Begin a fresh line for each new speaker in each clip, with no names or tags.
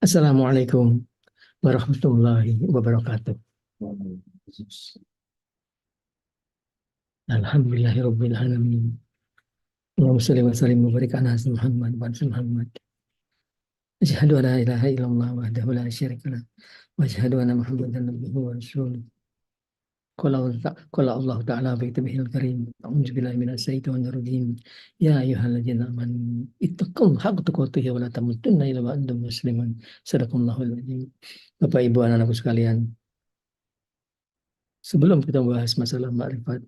Assalamualaikum warahmatullahi wabarakatuh. Alhamdulillahirabbil alamin. Allahumma shalli wa sallim wa barik ala sayyidina Muhammad wa ala Muhammad. Asyhadu an la ilaha illallah wahdahu la syarika lah wa asyhadu anna Muhammadan abduhu wa rasuluh. Qala Allah ta'ala fi kitabihil karim. A'udzu billahi minasy syaithanir rajim. Ya ayyuhalladzina amanu ittaqullaha haqqa tuqatih wa la tamutunna illa wa antum muslimun. Shadaqallahul adzim. Bapak Ibu anak-anakku sekalian, sebelum kita bahas masalah makrifat,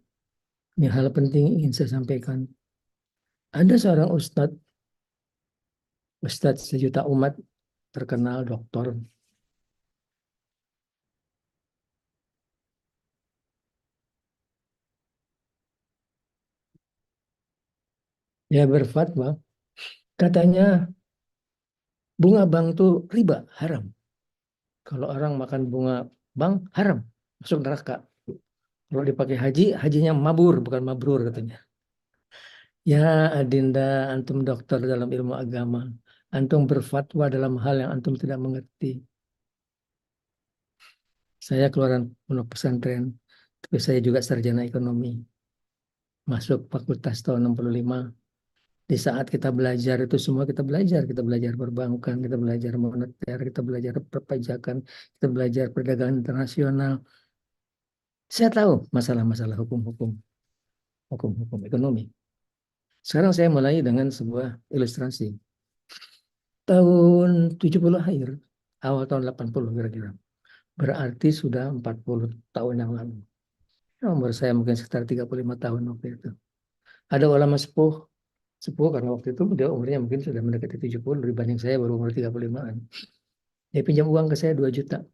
ini hal penting ingin saya sampaikan. Ada seorang ustadz sejuta umat, terkenal doktor. Dia berfatwa, katanya bunga bank itu riba, haram. Kalau orang makan bunga bank, haram, masuk neraka. Kalau dipakai haji, hajinya mabur, bukan mabrur katanya. Ya adinda, antum dokter dalam ilmu agama. Antum berfatwa dalam hal yang antum tidak mengerti. Saya keluaran pondok pesantren, tapi saya juga sarjana ekonomi. Masuk fakultas tahun 65. Di saat kita belajar itu semua kita belajar perbankan, kita belajar moneter, kita belajar perpajakan, kita belajar perdagangan internasional. Saya tahu masalah-masalah hukum-hukum ekonomi. Sekarang saya mulai dengan sebuah ilustrasi. Tahun 70 akhir, awal tahun 80 kira-kira. Berarti sudah 40 tahun yang lalu. Umur saya mungkin sekitar 35 tahun waktu itu. Ada ulama sepuh karena waktu itu dia umurnya mungkin sudah mendekati 70 dibanding saya baru umur 35-an. Dia pinjam uang ke saya 2 juta.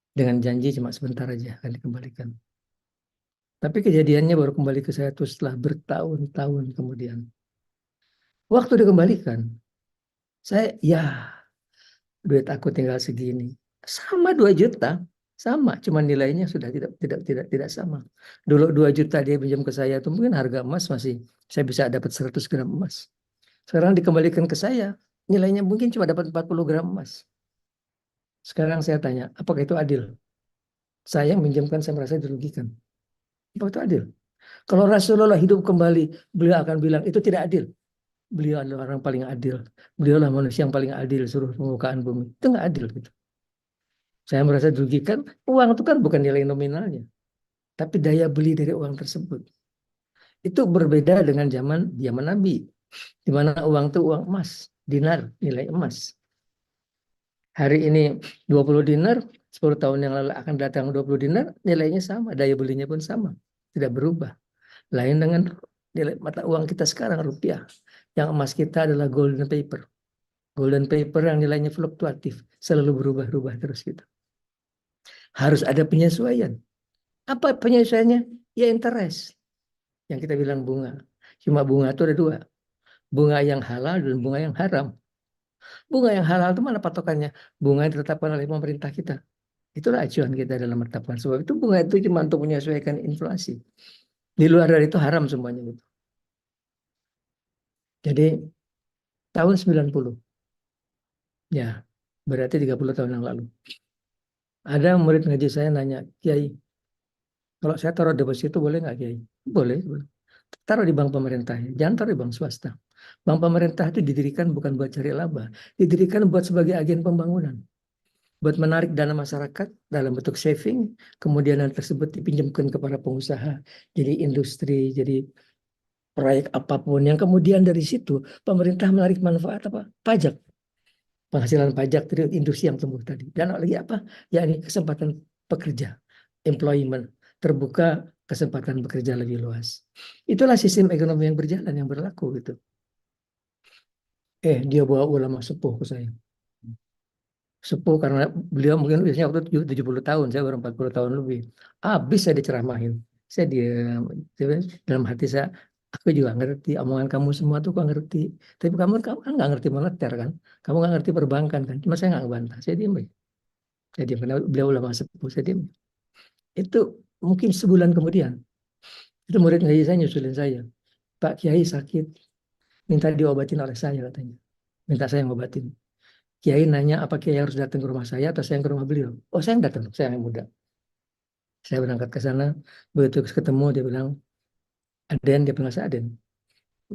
Dengan janji cuma sebentar aja akan dikembalikan. Tapi kejadiannya baru kembali ke saya itu setelah bertahun-tahun kemudian. Waktu dikembalikan, ya duit aku tinggal segini. Sama 2 juta, sama, cuma nilainya sudah tidak sama. Dulu 2 juta dia pinjam ke saya itu mungkin harga emas masih saya bisa dapat 100 gram emas. Sekarang dikembalikan ke saya, nilainya mungkin cuma dapat 40 gram emas. Sekarang saya tanya, apakah itu adil? Saya yang minjamkan, saya merasa dirugikan. Apakah itu adil? Kalau Rasulullah hidup kembali, beliau akan bilang, itu tidak adil. Beliau adalah orang paling adil. Beliau adalah manusia yang paling adil seluruh permukaan bumi. Itu nggak adil gitu. Saya merasa dirugikan, uang itu kan bukan nilai nominalnya. Tapi daya beli dari uang tersebut. Itu berbeda dengan zaman Nabi. Di mana uang itu uang emas, dinar, nilai emas. Hari ini 20 dinar, 10 tahun yang lalu akan datang 20 dinar, nilainya sama, daya belinya pun sama, tidak berubah. Lain dengan nilai mata uang kita sekarang, rupiah. Yang emas kita adalah golden paper. Golden paper yang nilainya fluktuatif, selalu berubah-ubah terus gitu. Harus ada penyesuaian. Apa penyesuaiannya? Ya interest. Yang kita bilang bunga. Cuma bunga itu ada dua. Bunga yang halal dan bunga yang haram. Bunga yang halal itu mana patokannya? Bunga yang ditetapkan oleh pemerintah kita. Itulah acuan kita dalam menetapkan. Sebab itu bunga itu cuma untuk menyesuaikan inflasi. Di luar dari itu haram semuanya gitu. Jadi tahun 90. Ya, berarti 30 tahun yang lalu. Ada murid ngaji saya nanya, Kiai, kalau saya taruh deposito boleh nggak Kiai? Boleh. Taruh di bank pemerintah. Jangan taruh di bank swasta. Bank pemerintah itu didirikan bukan buat cari laba. Didirikan buat sebagai agen pembangunan. Buat menarik dana masyarakat dalam bentuk saving, kemudian dana tersebut dipinjamkan kepada pengusaha, jadi industri, jadi proyek apapun, yang kemudian dari situ pemerintah menarik manfaat apa? Pajak, penghasilan pajak dari industri yang tumbuh tadi. Dan lagi apa? Ya ini kesempatan pekerja, employment, terbuka kesempatan bekerja lebih luas. Itulah sistem ekonomi yang berjalan, yang berlaku gitu. Dia bawa ulama sepuh ke saya. Sepuh karena beliau mungkin biasanya waktu 70 tahun, saya baru 40 tahun lebih. Habis saya diceramahin. Saya diam. Dalam hati saya, aku juga ngerti omongan kamu semua tuh, aku ngerti. Tapi kamu kan nggak ngerti moneter kan? Kamu nggak ngerti perbankan kan? Cuma saya nggak ngebantah. Saya diam. Saya diam karena beliau ulama sepuh. Saya diam. Itu mungkin sebulan kemudian, itu murid ngaji saya nyusulin saya. Pak Kiai sakit, minta diobatin oleh saya katanya. Minta saya ngobatin. Kiai nanya apa Kiai harus datang ke rumah saya atau saya yang ke rumah beliau. Oh saya yang datang, saya yang muda. Saya berangkat ke sana, begitu ketemu dia bilang, Aden, dia bilang saya Aden.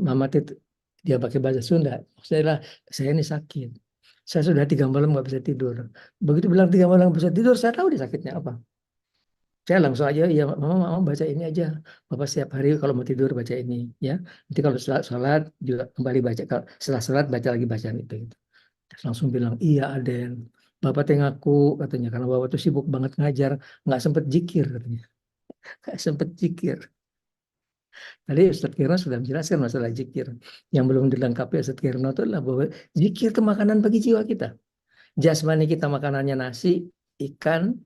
Mama itu dia pakai bahasa Sunda. Saya lah, saya ini sakit. Saya sudah 3 malam nggak bisa tidur. Begitu bilang 3 malam nggak bisa tidur, saya tahu dia sakitnya apa. Saya langsung aja, ya mama baca ini aja. Bapak setiap hari kalau mau tidur baca ini, ya. Nanti kalau setelah sholat juga kembali baca. Kalau setelah sholat baca lagi bacaan itu. Gitu. Terus langsung bilang, iya Aden. Bapak tengaku katanya karena bapak tuh sibuk banget ngajar, nggak sempet jikir katanya, nggak sempet jikir. Tadi Ustadz Kirno sudah menjelaskan masalah zikir. Yang belum dilengkapi Ustadz Kirno itu adalah bahwa zikir itu makanan bagi jiwa kita. Jasmani kita makanannya nasi, ikan,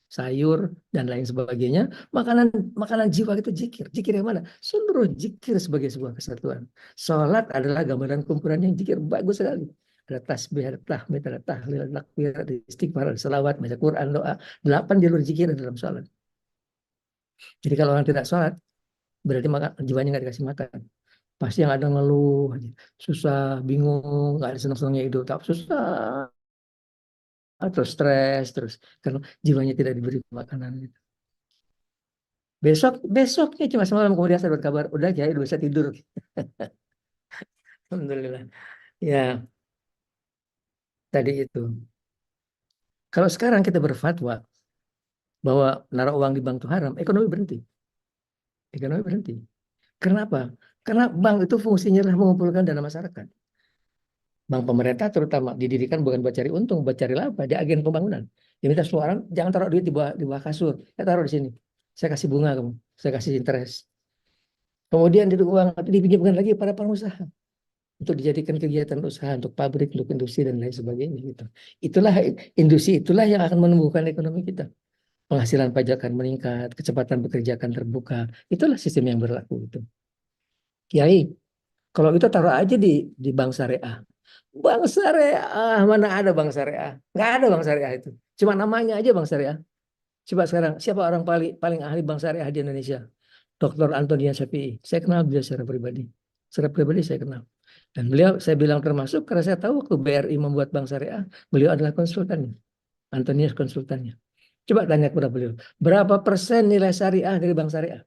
sayur, dan lain sebagainya. Makanan makanan jiwa itu zikir. Zikir yang mana? Seluruh zikir sebagai sebuah kesatuan. Sholat adalah gambaran kumpulan yang zikir. Bagus sekali. Ada tasbih, ada tahmid, ada tahlil, ada takbir, ada istighfar, ada salawat, baca Quran, doa. 8 jalur zikir dalam sholat. Jadi kalau orang tidak sholat, berarti jiwanya nggak dikasih makan. Pasti yang ada ngeluh aja. Susah, bingung, nggak ada senang-senangnya hidup, tak susah, terus stres, terus karena jiwanya tidak diberi makanan. Gitu. Besoknya cuma semalam kemudian saya berkabar, udah ya, udah bisa tidur. Alhamdulillah. Ya, tadi itu. Kalau sekarang kita berfatwa bahwa naruh uang di bank itu haram, ekonomi berhenti. Ekonomi berhenti. Kenapa? Karena bank itu fungsinya adalah mengumpulkan dana masyarakat. Bank pemerintah terutama didirikan bukan buat cari untung, buat cari laba, dia agen pembangunan. Dia minta semua orang jangan taruh duit di bawah kasur, ya taruh di sini. Saya kasih bunga kamu, saya kasih interest. Kemudian itu uang itu dipinjamkan lagi para pengusaha untuk dijadikan kegiatan usaha untuk pabrik, untuk industri dan lain sebagainya gitu. Itulah industri itulah yang akan menumbuhkan ekonomi kita. Penghasilan pajak akan meningkat, kecepatan bekerja akan terbuka. Itulah sistem yang berlaku itu. Kiai, kalau itu taruh aja di bank syariah. Bank syariah, mana ada bank syariah? Nggak ada bank syariah itu. Cuma namanya aja bank syariah. Coba sekarang, siapa orang paling paling ahli bank syariah di Indonesia? Dr. Antonian Shafii. Saya kenal beliau secara pribadi. Secara pribadi saya kenal. Dan beliau, saya bilang termasuk karena saya tahu waktu BRI membuat bank syariah, beliau adalah konsultannya. Antonius konsultannya. Coba tanya kepada beliau, berapa persen nilai syariah dari bank syariah?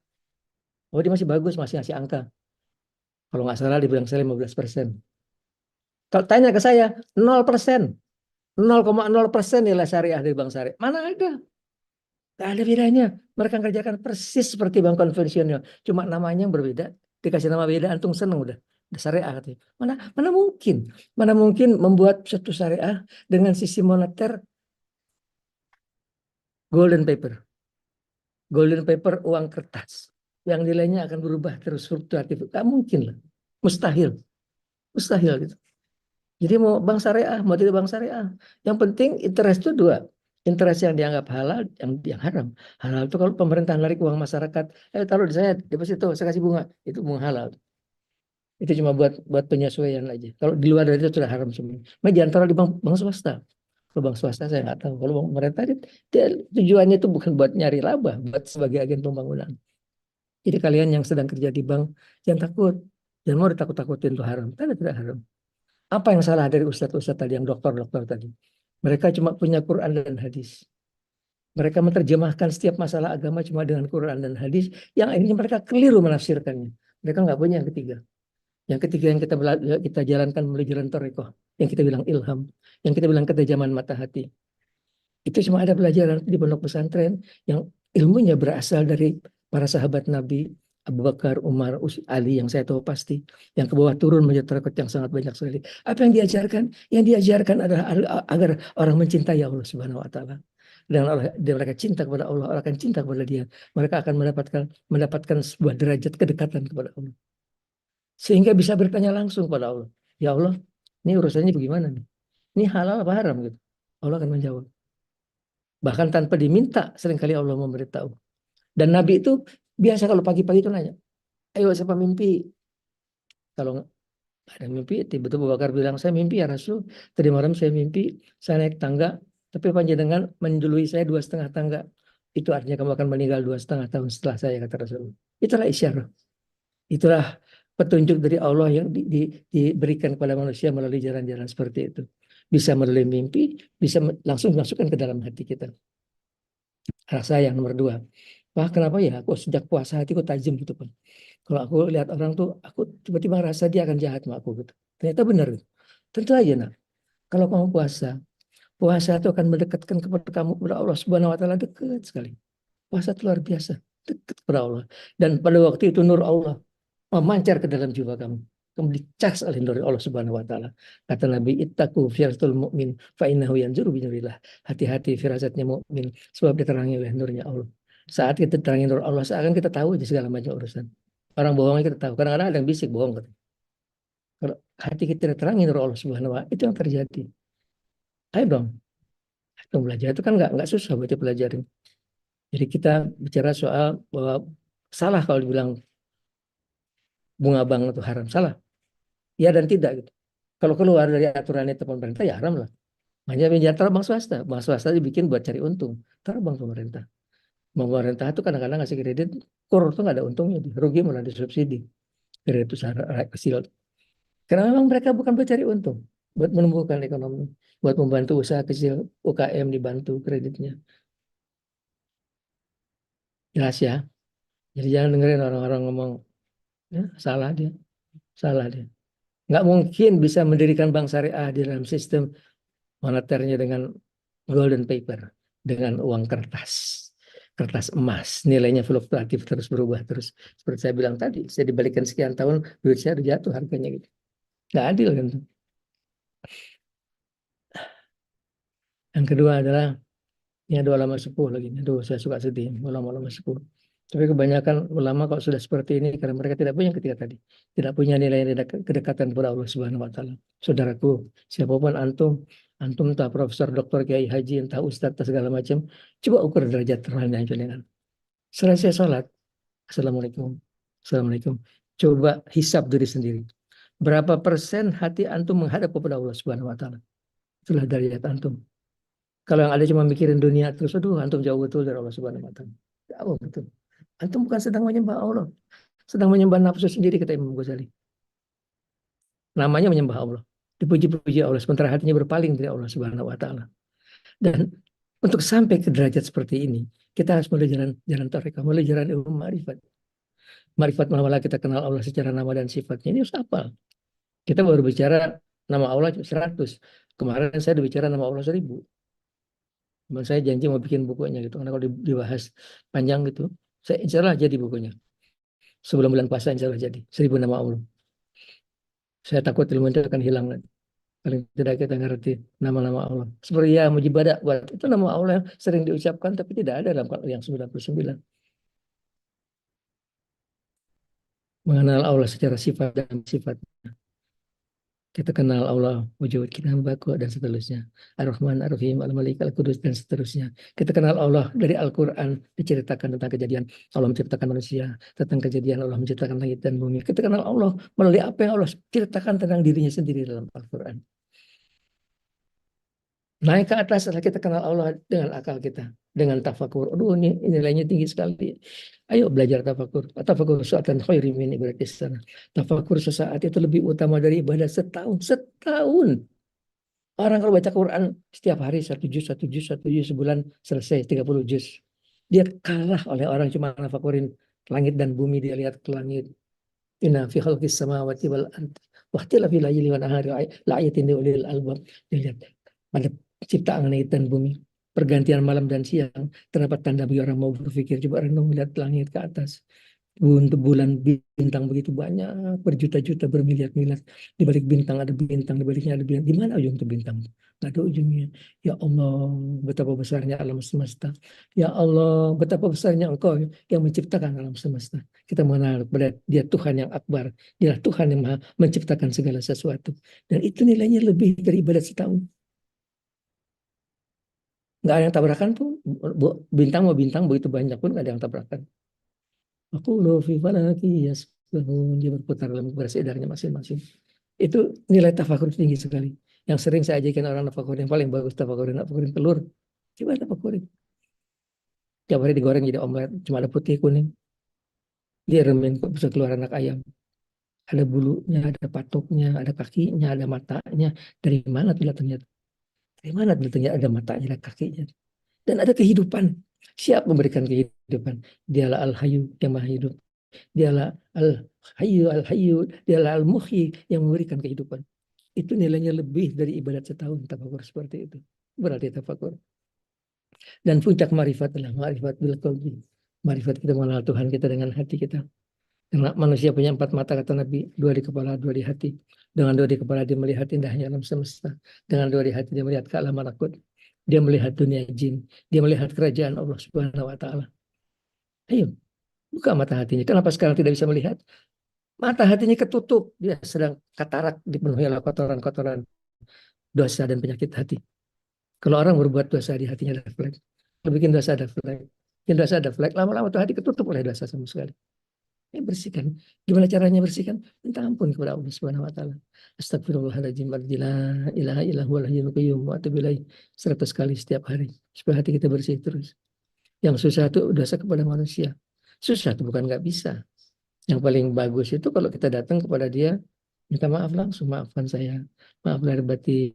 Oh dia masih bagus, masih ngasih angka. Kalau nggak salah dibilang saya 15%. Kalau tanya ke saya, 0%. 0,0% nilai syariah dari bank syariah. Mana ada? Gak ada bedanya. Mereka kerjakan persis seperti bank konvensional. Cuma namanya yang berbeda. Dikasih nama beda, antum seneng udah. Udah syariah katanya. Mana mungkin? Mana mungkin membuat suatu syariah dengan sisi moneter golden paper. Golden paper uang kertas. Yang nilainya akan berubah terus fluktuatif. Gak mungkin lah. Mustahil. Mustahil gitu. Jadi mau bank syariah, mau tidak bank syariah. Yang penting interest itu dua. Interest yang dianggap halal, yang haram. Halal itu kalau pemerintah narik uang masyarakat, taruh di saya, deposito, saya kasih bunga. Itu bunga halal. Itu cuma buat penyesuaian aja. Kalau di luar dari itu sudah haram semua. Mas jangan taruh di bank swasta. Kalau bank swasta saya nggak tahu. Kalau bank pemerintah tujuannya itu bukan buat nyari laba, buat sebagai agen pembangunan. Jadi kalian yang sedang kerja di bank, jangan takut. Jangan mau ditakut-takutin itu haram. Tidak haram. Apa yang salah dari ustadz-ustadz tadi, yang dokter-dokter tadi? Mereka cuma punya Quran dan hadis. Mereka menerjemahkan setiap masalah agama cuma dengan Quran dan hadis, yang akhirnya mereka keliru menafsirkannya. Mereka nggak punya yang ketiga. Yang ketiga yang kita jalankan melalui jalan Thariqah, yang kita bilang ilham, yang kita bilang ketajaman mata hati. Itu cuma ada pelajaran di pondok pesantren yang ilmunya berasal dari para sahabat Nabi, Abu Bakar, Umar, Ali yang saya tahu pasti, yang ke bawah turun menjadi tarekat yang sangat banyak sekali. Apa yang diajarkan? Yang diajarkan adalah agar orang mencintai Allah Subhanahu wa taala. Dan mereka cinta kepada Allah, orang akan cinta kepada Dia. Mereka akan mendapatkan sebuah derajat kedekatan kepada Allah. Sehingga bisa bertanya langsung kepada Allah. Ya Allah, ini urusannya bagaimana nih? Ini halal apa haram gitu? Allah akan menjawab. Bahkan tanpa diminta, seringkali Allah memberitahu. Dan Nabi itu biasa kalau pagi-pagi itu nanya, ayo siapa mimpi? Kalau ada mimpi, tiba-tiba Abu Bakar bilang, saya mimpi ya Rasul. Tadi malam saya mimpi, saya naik tangga, tapi panjenengan menjului saya 2,5 tangga. Itu artinya kamu akan meninggal 2,5 tahun setelah saya, kata Rasul. Itulah isyarat. Itulah petunjuk dari Allah yang diberikan kepada manusia melalui jalan-jalan seperti itu. bisa melalui mimpi, bisa langsung dimasukkan ke dalam hati kita. Rasa yang nomor dua. Wah, kenapa ya? Aku sejak puasa hatiku tajam gitu, Pak. Kalau aku lihat orang tuh, aku tiba-tiba rasa dia akan jahat sama aku gitu. Ternyata benar gitu. Tentu aja, nak. Kalau kamu puasa, puasa itu akan mendekatkan kepada kamu kepada Allah Subhanahu Wa Taala, dekat sekali. Puasa itu luar biasa, dekat kepada Allah. Dan pada waktu itu nur Allah memancar ke dalam jiwa kamu. Kamu dicas oleh nur Allah Subhanahu Wa Taala. Kata Nabi, ittaqu firastul mu'min fa innahu yanzuru bi nurillah. Hati-hati firasatnya mukmin sebab diterangi oleh nurnya Allah. Saat kita terangi nur Allah, seakan kita tahu aja segala macam urusan. Orang bohongnya kita tahu. Kadang-kadang ada yang bisik bohong. Kalau hati kita diterangi nur Allah Subhanahu Wa Taala, itu yang terjadi. Ayo dong, kita belajar itu kan nggak susah buat dipelajarin. Jadi kita bicara soal bahwa salah kalau dibilang bunga bank itu haram, salah. Ya dan tidak gitu. Kalau keluar dari aturan itu pemerintah ya haram lah. Hanya pinjam bank swasta dibikin buat cari untung. Terbang pemerintah. Pemerintah itu kadang-kadang ngasih kredit, kur itu nggak ada untungnya, rugi malah disubsidi. Kredit usaha rakyat kecil. Karena memang mereka bukan mencari untung, buat menumbuhkan ekonomi, buat membantu usaha kecil, UKM dibantu kreditnya. Jelas ya. Jadi jangan dengerin orang-orang ngomong, ya, salah dia. Nggak mungkin bisa mendirikan bank syariah di dalam sistem moneternya dengan golden paper, dengan uang kertas, kertas emas, nilainya fluktuatif terus berubah terus. Seperti saya bilang tadi, saya dibalikan sekian tahun, duit saya udah jatuh harganya gitu. Nggak adil kan. Yang kedua adalah, ini ada ulama sepuh lagi. Aduh, saya suka sedih, ulama-ulama sepuh. Tapi kebanyakan ulama kalau sudah seperti ini, karena mereka tidak punya yang ketiga tadi. Tidak punya nilai kedekatan kepada Allah Subhanahu Wa Taala. Saudaraku, siapapun antum, antum entah profesor, doktor, kiai, haji, entah ustadz, entah segala macam, coba ukur derajat terhadap jenengan. Selesai sholat, Assalamualaikum. Assalamualaikum. Coba hisap diri sendiri. Berapa persen hati antum menghadap kepada Allah Subhanahu Wa Taala? Itulah derajat antum. Kalau yang ada cuma mikirin dunia terus, aduh, antum jauh betul dari Allah Subhanahu Wa Taala. Jauh betul. Antum bukan sedang menyembah Allah, sedang menyembah nafsu sendiri, kata Imam Ghazali. Namanya menyembah Allah, dipuji-puji Allah, sementara hatinya berpaling dari Allah Subhanahu Wa Taala. Dan untuk sampai ke derajat seperti ini, kita harus mulai jalan tarekat, mulai jalan ilmu ma'rifat. Ma'rifat malah kita kenal Allah secara nama dan sifatnya. Ini harus hafal. Kita baru bicara nama Allah 100. Kemarin saya bicara nama Allah 1000. Saya janji mau bikin bukunya gitu. Karena kalau dibahas panjang gitu, saya insya Allah jadi bukunya. Sebelum bulan puasa insya Allah jadi. 1000 nama Allah. Saya takut ilmu itu akan hilang. Paling tidak kita ngerti nama-nama Allah. Seperti ya mujibadah, buat itu nama Allah yang sering diucapkan tapi tidak ada dalam yang 99. Mengenal Allah secara sifat dan sifat. Kita kenal Allah, wujud kita baku dan seterusnya. Ar-Rahman, Ar-Rahim, Al-Malik, Al-Qudus dan seterusnya. Kita kenal Allah dari Al-Quran, diceritakan tentang kejadian Allah menciptakan manusia, tentang kejadian Allah menciptakan langit dan bumi. Kita kenal Allah melalui apa yang Allah ceritakan tentang dirinya sendiri dalam Al-Quran. Naik ke atas setelah kita kenal Allah dengan akal kita, dengan tafakur. Aduh, ini nilainya tinggi sekali. Ayo belajar tafakur. Tafakur suatan khairi min ibadah sana. Tafakur sesaat itu lebih utama dari ibadah setahun. Setahun. Orang kalau baca Quran setiap hari satu juz sebulan selesai 30 juz. Dia kalah oleh orang cuma nafakurin langit dan bumi, dia lihat ke langit. Inna fi khalqis samawati wal ardi wa ikhtilafil laili wan nahari la'ayatin liulil albab. Dia lihat pada ciptaan langit dan bumi, pergantian malam dan siang, terdapat tanda bagi orang mau berpikir. Coba renung melihat langit ke atas. Untuk bulan bintang begitu banyak, berjuta-juta, bermiliar-miliar. Di balik bintang ada bintang, di baliknya ada bintang. Di mana ujung itu bintang? Nggak ada ujungnya. Ya Allah, betapa besarnya alam semesta. Ya Allah, betapa besarnya Engkau yang menciptakan alam semesta. Kita mengenal kepada Dia Tuhan yang akbar. Dia Tuhan yang maha menciptakan segala sesuatu. Dan itu nilainya lebih dari ibadat setahun. Nggak ada yang tabrakan tuh. Bintang mau bintang begitu banyak pun nggak ada yang tabrakan. Aku fi falaki yasbahun, dia berputar dalam beras edarnya masing-masing. Itu nilai tafakur tinggi sekali. Yang sering saya ajarkan orang tafakur yang paling bagus tafakurin telur. Coba tafakurin. Tiap hari digoreng jadi omelet, cuma ada putih kuning. Dia remen kok bisa keluar anak ayam. Ada bulunya, ada patoknya, ada kakinya, ada matanya. Dari mana tuh ternyata? Dari mana datangnya ada matanya, ada kakinya, dan ada kehidupan. Siapa memberikan kehidupan? Dialah Al-Hayyu yang Maha Hidup. Dialah Al-Hayyu, Al-Hayyu, dialah Al-Muhyi yang memberikan kehidupan. Itu nilainya lebih dari ibadat setahun tafakur seperti itu. Berarti tafakur. Dan puncak marifat adalah marifat bil qalbi. Marifat kita mengenal Tuhan kita dengan hati kita. Karena manusia punya empat mata kata Nabi, dua di kepala, dua di hati. Dengan dua di kepala dia melihat indahnya alam semesta. Dengan dua di hati dia melihat ke alam malakut. Dia melihat dunia jin. Dia melihat kerajaan Allah Subhanahu wa taala. Ayo, buka mata hatinya. Kenapa sekarang tidak bisa melihat? Mata hatinya ketutup. Dia sedang katarak dipenuhi oleh kotoran-kotoran dosa dan penyakit hati. Kalau orang berbuat dosa di hatinya ada flek. Kalau bikin dosa ada flek. Bikin dosa ada flek. Lama-lama tuh hati ketutup oleh dosa sama sekali. Bersihkan. Gimana caranya bersihkan? Minta ampun kepada Allah Subhanahu wa taala. Astagfirullahaladzim la ilaha illa huwal hayyul qayyum wa atubu ilaih 100 kali setiap hari supaya hati kita bersih terus. Yang susah itu dosa kepada manusia. Susah itu bukan nggak bisa. Yang paling bagus itu kalau kita datang kepada dia minta maaf langsung, maafkan saya. Maaf lahir batin.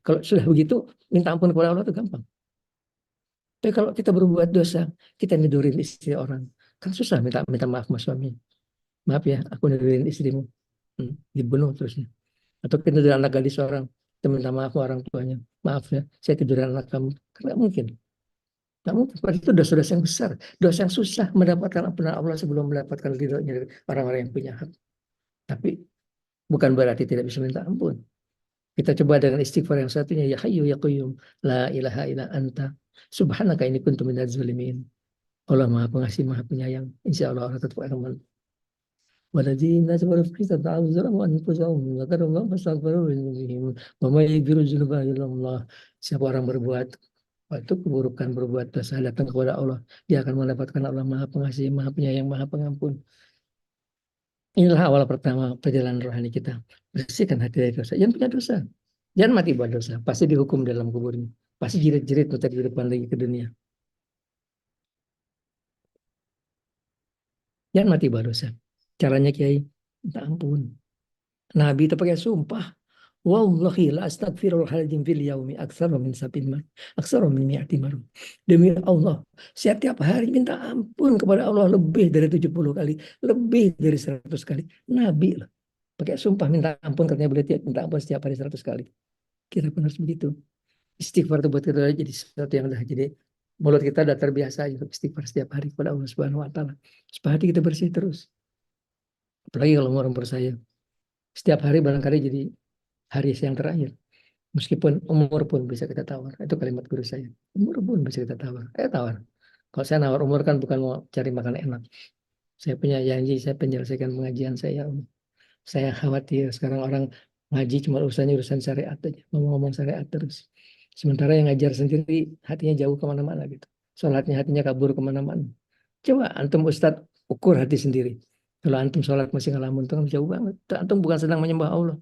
Kalau sudah begitu minta ampun kepada Allah itu gampang. Tapi kalau kita berbuat dosa, kita nidurin istri orang, kan susah minta minta maaf sama suami. Maaf ya, aku nidurin istrimu. Dibunuh terusnya. Atau kita tidur anak gadis orang, kita minta maaf ke orang tuanya. Maaf ya, saya tiduran anak kamu. Karena mungkin. Nggak mungkin. Berarti itu dosa-dosa yang besar. Dosa yang susah mendapatkan ampunan Allah sebelum mendapatkan ridhonya dari orang-orang yang punya hak. Tapi bukan berarti tidak bisa minta ampun. Kita coba dengan istighfar yang satunya. Ya Hayyu Ya Qayyum. La ilaha illa anta. Subhanaka ini kuntu minaz zalimin. Allah Maha Pengasih, Maha Penyayang. Insya Allah Allah tetap akan والذين صبروا في ظلموا أنفسهم ذكروا الله فاستغفروا لذنوبهم وما يغفر الذنوب إلا الله. Siapa orang berbuat waktu keburukan, berbuat dosa, datang kepada Allah, dia akan mendapatkan Allah Maha Pengasih, Maha Penyayang, Maha Pengampun. Inilah awal pertama perjalanan rohani kita. Bersihkan hati dari dosa. Jangan punya dosa. Jangan mati buat dosa. Pasti dihukum dalam kuburnya. Pasti jerit-jerit untuk di depan lagi ke dunia. Jangan mati buat dosa. Caranya Kiai, minta ampun. Nabi itu pakai sumpah. Wallahi la astagfirullahaladzim fil yaumi aktsara min sab'in mar. Aktsara min mi'ati mar. Demi Allah, setiap hari minta ampun kepada Allah lebih dari 70 kali, lebih dari 100 kali. Nabi lah. Pakai sumpah minta ampun katanya boleh minta ampun setiap hari 100 kali. Kira pun harus begitu. Istighfar itu buat kita jadi sesuatu yang udah jadi mulut kita udah terbiasa untuk istighfar setiap hari kepada Allah Subhanahu wa taala. Supaya hati kita bersih terus. Apalagi kalau umur saya. Setiap hari barangkali jadi hari yang terakhir. Meskipun umur pun bisa kita tawar. Itu kalimat guru saya. Umur pun bisa kita tawar. Tawar. Kalau saya nawar umur kan bukan mau cari makan enak. Saya punya janji, saya penyelesaikan pengajian saya. Saya khawatir sekarang orang ngaji cuma urusan syariat aja. Ngomong-ngomong syariat terus. Sementara yang ngajar sendiri hatinya jauh kemana-mana gitu. Sholatnya hatinya kabur kemana-mana. Coba antum Ustadz ukur hati sendiri. Kalau antum sholat masih ngelamun, itu kan jauh banget. Antum bukan sedang menyembah Allah.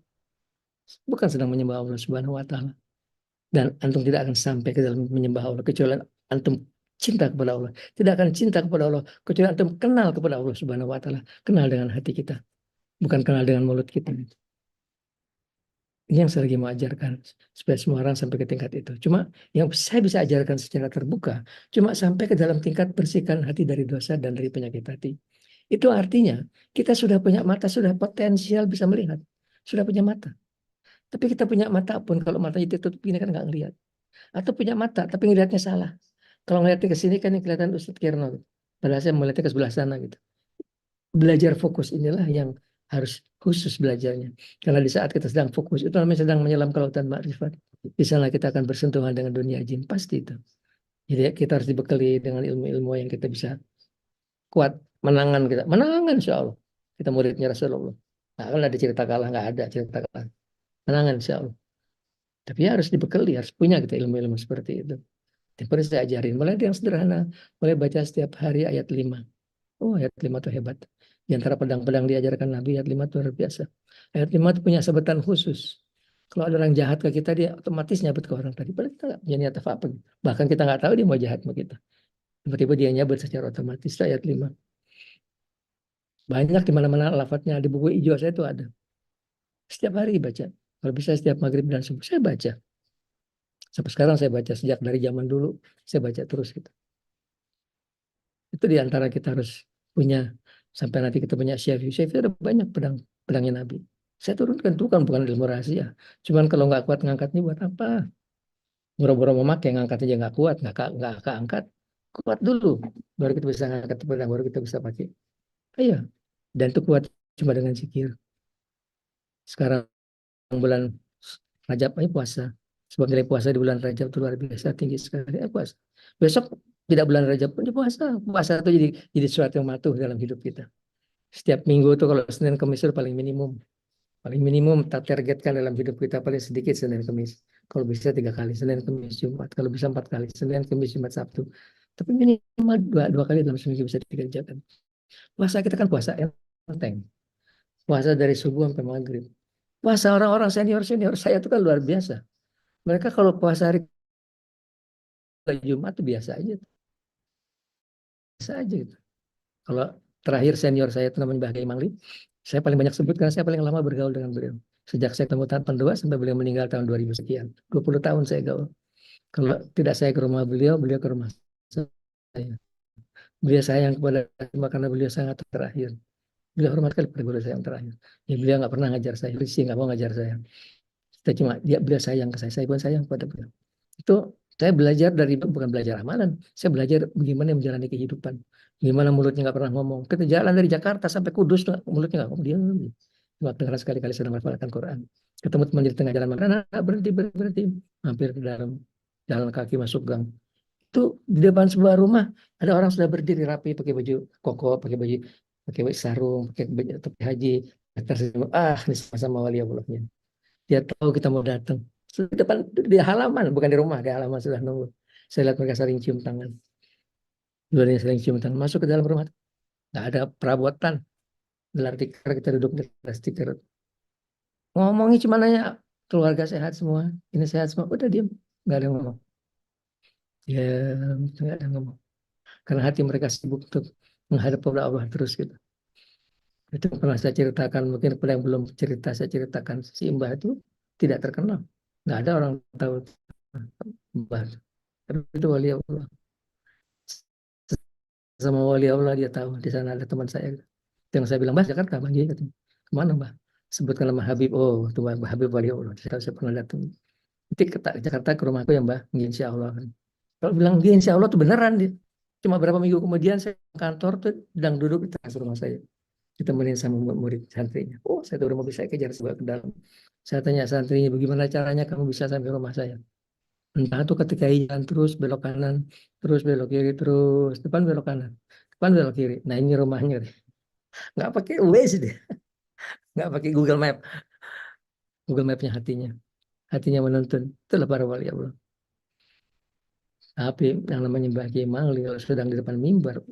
Bukan sedang menyembah Allah Subhanahu wa taala. Dan antum tidak akan sampai ke dalam menyembah Allah kecuali antum cinta kepada Allah. Tidak akan cinta kepada Allah kecuali antum kenal kepada Allah Subhanahu wa taala, kenal dengan hati kita, bukan kenal dengan mulut kita. Ini yang saya lagi mau ajarkan supaya semua orang sampai ke tingkat itu. Cuma yang saya bisa ajarkan secara terbuka cuma sampai ke dalam tingkat bersihkan hati dari dosa dan dari penyakit hati. Itu artinya kita sudah punya mata, sudah potensial bisa melihat, sudah punya mata. Tapi kita punya mata pun kalau matanya ditutup ini kan nggak ngelihat. Atau punya mata tapi ngelihatnya salah. Kalau ngeliatnya ke sini kan yang kelihatan Ustadz Kirno. Padahal saya melihatnya ke sebelah sana gitu. Belajar fokus inilah yang harus khusus belajarnya. Karena di saat kita sedang fokus, itu namanya sedang menyelam ke lautan makrifat. Di sana kita akan bersentuhan dengan dunia jin. Pasti itu. Jadi kita harus dibekali dengan ilmu-ilmu yang kita bisa kuat. Menangan kita. Menangan insya Allah. Kita muridnya Rasulullah. Nah, kan ada cerita kalah, nggak ada cerita kalah. Menangan insya Allah. Tapi harus dibekali, harus punya kita ilmu-ilmu seperti itu. Seperti saya ajarin, mulai yang sederhana, mulai baca setiap hari ayat 5. Oh, ayat 5 itu hebat. Di antara pedang-pedang diajarkan Nabi, ayat 5 itu luar biasa. Ayat 5 itu punya sebutan khusus. Kalau ada orang jahat ke kita, dia otomatis nyabut ke orang tadi. Padahal kita nggak punya niat apa-apa. Bahkan kita nggak tahu dia mau jahat sama kita. Tiba-tiba dia nyabut secara otomatis. Itu ayat 5. Banyak di mana-mana lafadznya. Di buku hijau saya itu ada. Setiap hari baca. Kalau bisa setiap maghrib dan subuh, saya baca. Sampai sekarang saya baca, sejak dari zaman dulu saya baca terus gitu. Itu di antara kita harus punya, sampai nanti kita punya Syafi'i. Syafi'i ada banyak pedangnya Nabi. Saya turunkan itu kan bukan ilmu rahasia. Cuman kalau nggak kuat ngangkatnya buat apa? Boro-boro memakai ngangkat aja nggak kuat, nggak keangkat. Kuat dulu, baru kita bisa ngangkat pedang, baru kita bisa pakai. Iya, dan itu kuat cuma dengan zikir. Sekarang bulan Rajab ini puasa. Sebab nilai puasa di bulan Rajab itu luar biasa tinggi sekali. Puasa. Besok tidak bulan Rajab pun dia puasa. Puasa itu jadi sesuatu yang matuh dalam hidup kita. Setiap minggu itu kalau Senin Kamis itu paling minimum. Paling minimum tak targetkan dalam hidup kita paling sedikit Senin Kamis. Kalau bisa 3 kali Senin Kamis Jumat. Kalau bisa 4 kali Senin Kamis Jumat Sabtu. Tapi minimal dua kali dalam seminggu bisa dikerjakan. Puasa kita kan puasa yang penting. Puasa dari subuh sampai maghrib. Puasa orang-orang senior saya itu kan luar biasa. Mereka kalau puasa hari Jumat itu biasa aja. Biasa aja gitu. Kalau terakhir senior saya itu namanya Mbah Imangli, saya paling banyak sebut karena saya paling lama bergaul dengan beliau. Sejak saya ketemu tahun 2 sampai beliau meninggal tahun 2000 sekian. 20 tahun saya gaul. Kalau tidak saya ke rumah beliau, beliau ke rumah saya. Beliau sayang kepada saya karena beliau sangat terakhir. Beliau hormat sekali pada guru saya yang terakhir. Ya, beliau nggak pernah ngajar saya, risih nggak mau ngajar saya. Kita cuma beliau sayang ke saya pun sayang kepada beliau. Itu saya belajar dari, bukan belajar amalan, saya belajar bagaimana menjalani kehidupan, gimana mulutnya nggak pernah ngomong. Kita jalan dari Jakarta sampai Kudus mulutnya nggak ngomong, dia cuma dengar sekali-kali sedang menghafalkan Quran. Ketemu teman di tengah jalan, mana berhenti berhenti, mampir ke dalam, jalan kaki masuk gang. Itu di depan sebuah rumah ada orang sudah berdiri rapi pakai baju koko, pakai baju sarung, pakai baju topi haji. Ini sama-sama wali Allahnya. Dia tahu kita mau datang. Di depan, di halaman, bukan di rumah, di halaman sudah nunggu. Saya lihat mereka saling cium tangan. Dua-duanya saling cium tangan. Masuk ke dalam rumah. Nggak ada perabotan. Gelar tikar, kita duduk di atas tikar. Ngomongnya cuma nanya, keluarga sehat semua. Ini sehat semua. Udah diam. Nggak ada yang ngomong. Ya, nggak ada yang ngomong. Karena hati mereka sibuk untuk menghadap kepada Allah terus gitu. Itu pernah saya ceritakan, mungkin kepada yang belum cerita, saya ceritakan. Si Mbah itu tidak terkenal. Nggak ada orang tahu Mbah. Tapi itu wali Allah. Sama wali Allah dia tahu di sana ada teman saya. Yang saya bilang, Mbah Jakarta, Bang, dia katanya. Kemana Mbah? Sebutkan nama Habib. Oh, itu Mbah Habib wali Allah. Saya pernah datang. Nanti ke Jakarta ke rumahku ya Mbah, insya Allah. Kalau bilang dia insya Allah tuh beneran dia. Cuma berapa minggu kemudian saya ke kantor tuh sedang duduk di teras rumah saya. Ditemenin sama murid santrinya. Oh, saya tuh udah mau bisa kejar sebuah ke dalam. Saya tanya santrinya, bagaimana caranya kamu bisa sampai rumah saya? Entah tuh ketika jalan terus belok kanan, terus belok kiri, terus depan belok kanan, depan belok kiri. Nah ini rumahnya deh. Nggak pakai Waze deh, nggak pakai Google Map. Google Mapnya hatinya menuntun. Itulah para wali Allah. Tapi yang namanya Mbah Kiai Mangli kalau sedang di depan mimbar,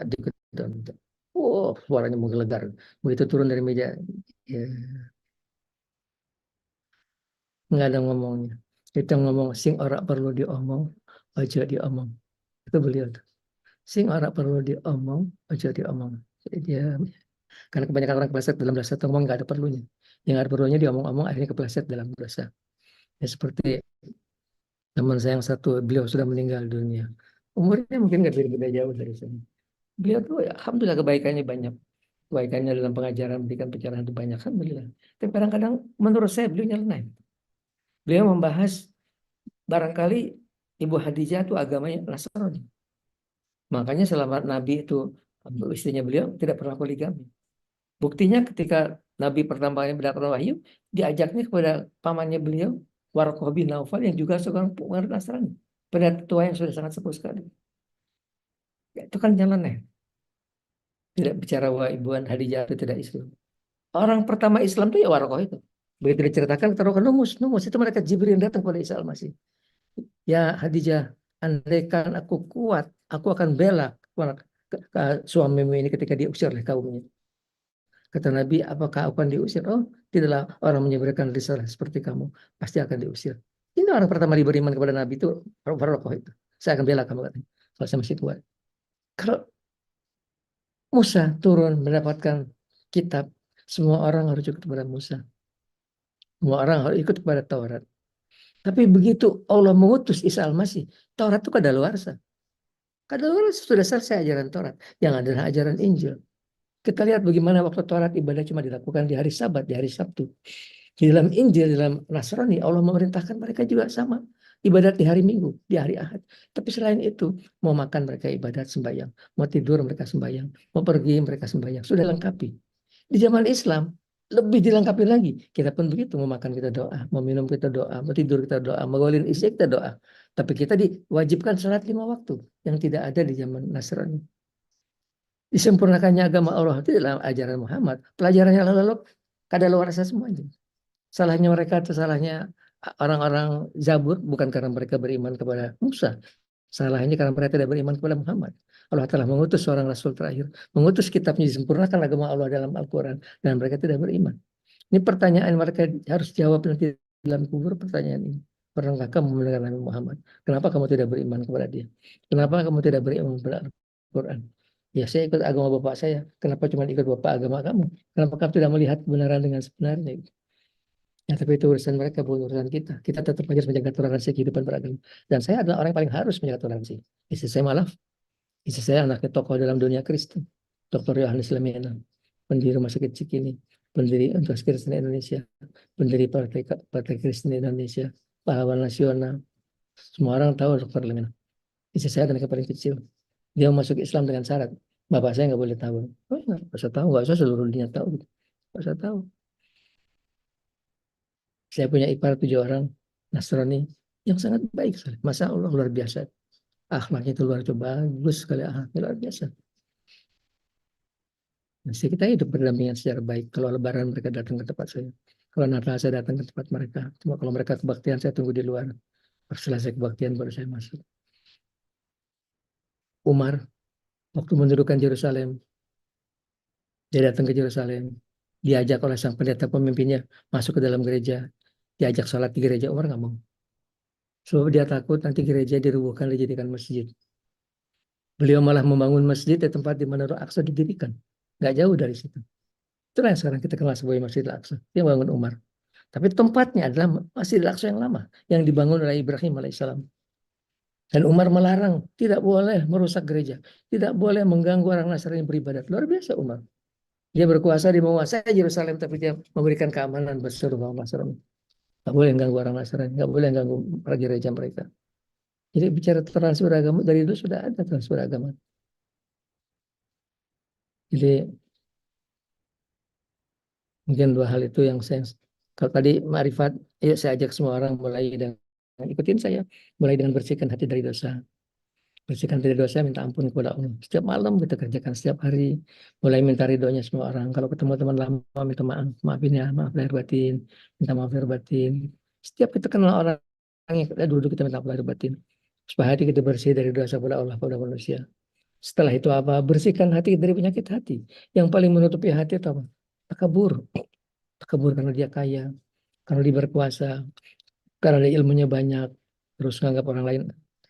diketon. Oh, suaranya menggelegar. Begitu turun dari meja, ya, nggak ada ngomongnya. Kita ngomong, sing ora perlu diomong, aja diomong. Itu beliau tuh. Sing ora perlu diomong, aja diomong. Jadi dia, karena kebanyakan orang kepleset dalam dosa itu ngomong nggak ada perlunya. Yang ada perlunya diomong-omong akhirnya kepleset dalam dosa. Ya, seperti teman saya yang satu, beliau sudah meninggal dunia. Umurnya mungkin nggak beda jauh dari saya. Beliau tuh ya, alhamdulillah kebaikannya banyak. Kebaikannya dalam pengajaran, berikan pencerahan itu banyak. Alhamdulillah. Tapi kadang-kadang menurut saya beliau nyeleneh. Beliau membahas barangkali Ibu Khadijah itu agamanya Nasrani. Makanya selama Nabi itu, istrinya beliau tidak pernah poligami. Buktinya ketika Nabi pertama kali mendapat wahyu, diajaknya kepada pamannya beliau, Warqah bin Naufal yang juga seorang pengaruh Nasrani. Pada tua yang sudah sangat sepuh sekali. Ya, itu kan nyeleneh. Tidak bicara bahwa Ibu Khadijah itu tidak Islam. Orang pertama Islam itu ya Warqah itu. Begitu diceritakan, taruhkan Numus itu mereka Jibril yang datang kepada Isa Al-Masih. Ya Khadijah, andaikan aku kuat, aku akan bela suamimu ini ketika diusir oleh kaumnya. Kata Nabi, apakah akan diusir? Oh, tidaklah orang menyebarkan risalah seperti kamu, pasti akan diusir. Ini orang pertama beriman kepada Nabi itu, Farouk itu. Saya akan bela kamu, katanya. Kalau saya masih tua. Kalau Musa turun mendapatkan kitab, semua orang harus ikut kepada Musa. Semua orang harus ikut kepada Taurat. Tapi begitu Allah mengutus Isa Al-Masih, Taurat itu kadaluarsa. Kadaluarsa sudah selesai ajaran Taurat. Yang adalah ajaran Injil. Kita lihat bagaimana waktu Taurat ibadah cuma dilakukan di hari Sabat, di hari Sabtu. Di dalam Injil, di dalam Nasrani, Allah memerintahkan mereka juga sama. Ibadat di hari Minggu, di hari Ahad. Tapi selain itu, mau makan mereka ibadat sembahyang. Mau tidur mereka sembahyang. Mau pergi mereka sembahyang. Sudah lengkapi. Di zaman Islam, lebih dilengkapi lagi. Kita pun begitu, mau makan kita doa, mau minum kita doa, mau tidur kita doa, mau golin istri kita doa. Tapi kita diwajibkan salat 5 waktu, yang tidak ada di zaman Nasrani. Disempurnakannya agama Allah itu dalam ajaran Muhammad. Pelajarannya lalu kadaluarsa semuanya. Salahnya mereka itu salahnya orang-orang Zabur bukan karena mereka beriman kepada Musa. Salahnya karena mereka tidak beriman kepada Muhammad. Allah telah mengutus seorang Rasul terakhir. Mengutus kitabnya disempurnakan agama Allah dalam Al-Quran. Dan mereka tidak beriman. Ini pertanyaan mereka harus jawab nanti dalam kubur, pertanyaan ini. Pernahkah kamu mendengar Nabi Muhammad? Kenapa kamu tidak beriman kepada dia? Kenapa kamu tidak beriman kepada Al-Quran? Ya saya ikut agama bapak saya. Kenapa cuma ikut bapak agama kamu? Kenapa kamu tidak melihat kebenaran dengan sebenarnya? Ya, tapi itu urusan mereka, bukan urusan kita. Kita tetap harus menjaga toleransi kehidupan beragama. Dan saya adalah orang yang paling harus menjaga toleransi. Istri saya malah, istri saya anaknya tokoh dalam dunia Kristen. Dr. Yohanes Lemena, pendiri Rumah Sakit Cikini, pendiri Universitas Kristen Indonesia, pendiri Partai Kristen Indonesia, pahlawan nasional. Semua orang tahu Dr. Lemena. Istri saya anak yang paling kecil. Dia masuk Islam dengan syarat. Bapak saya nggak boleh tahu. Oh, nggak usah tahu, nggak usah seluruh dunia tahu. Nggak usah tahu. Saya punya ipar 7 orang Nasrani yang sangat baik sekali. Masya Allah luar biasa. Akhlaknya itu luar biasa, bagus sekali, akhlaknya luar biasa. Nah, kita hidup berdampingan secara baik. Kalau Lebaran mereka datang ke tempat saya. Kalau Natal saya datang ke tempat mereka. Cuma kalau mereka kebaktian saya tunggu di luar. Selesai kebaktian baru saya masuk. Umar waktu mendudukan Yerusalem, dia datang ke Yerusalem, diajak oleh sang pendeta pemimpinnya masuk ke dalam gereja, diajak sholat di gereja. Umar nggak mau. Sebab dia takut nanti gereja dirubuhkan dijadikan masjid. Beliau malah membangun masjid di tempat di mana Al-Aqsa didirikan. Nggak jauh dari situ. Itulah yang sekarang kita kenal sebagai Masjid Al-Aqsa. Dia bangun Umar. Tapi tempatnya adalah Masjid Al-Aqsa yang lama. Yang dibangun oleh Ibrahim alaihissalam. Dan Umar melarang. Tidak boleh merusak gereja. Tidak boleh mengganggu orang Nasrani beribadat. Luar biasa Umar. Dia berkuasa di menguasai Yerusalem. Tapi dia memberikan keamanan buat seluruh orang Nasrani. Nggak boleh mengganggu orang Nasrani. Nggak boleh mengganggu para gereja mereka. Jadi bicara toleransi beragama dari dulu sudah ada toleransi beragama. Jadi mungkin 2 hal itu yang saya, kalau tadi ma'rifat, yuk saya ajak semua orang mulai dengan ikutin saya, mulai dengan bersihkan hati dari dosa. Bersihkan dari dosa, minta ampun kepada Allah. Setiap malam kita kerjakan, setiap hari. Mulai minta ridhonya semua orang. Kalau ketemu teman lama, minta maaf. Maafin ya, maaf lahir batin. Minta maaf lahir batin. Setiap kita kenal orang yang dulu kita minta maaf lahir batin. Supaya hati kita bersih dari dosa pada Allah, pada manusia. Setelah itu apa? Bersihkan hati dari penyakit hati. Yang paling menutupi hati itu apa? Takabur. Takabur karena dia kaya, karena dia berkuasa, karena dia ilmunya banyak, terus nganggap orang lain,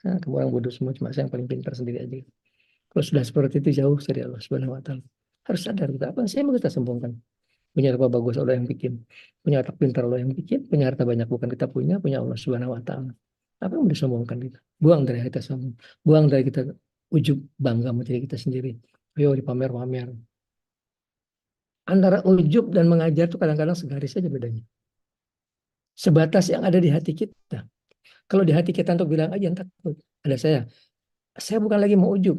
kamu orang bodoh semua, cuma saya yang paling pintar sendiri aja. Kalau sudah seperti itu jauh dari Allah Subhanahu Wa Taala. Harus sadar kita apa sih yang mau kita sombongkan. Punya apa bagus Allah yang bikin, punya otak pintar Allah yang bikin, punya harta banyak bukan kita punya Allah Subhanahu Wa Taala. Apa yang mau disombongkan kita? Buang dari kita sombong, buang dari kita ujub bangga menjadi kita sendiri. Ayo dipamer-pamer. Antara ujub dan mengajar itu kadang-kadang segaris saja bedanya. Sebatas yang ada di hati kita. Kalau di hati kita untuk bilang aja takut. Ada saya bukan lagi mau ujub.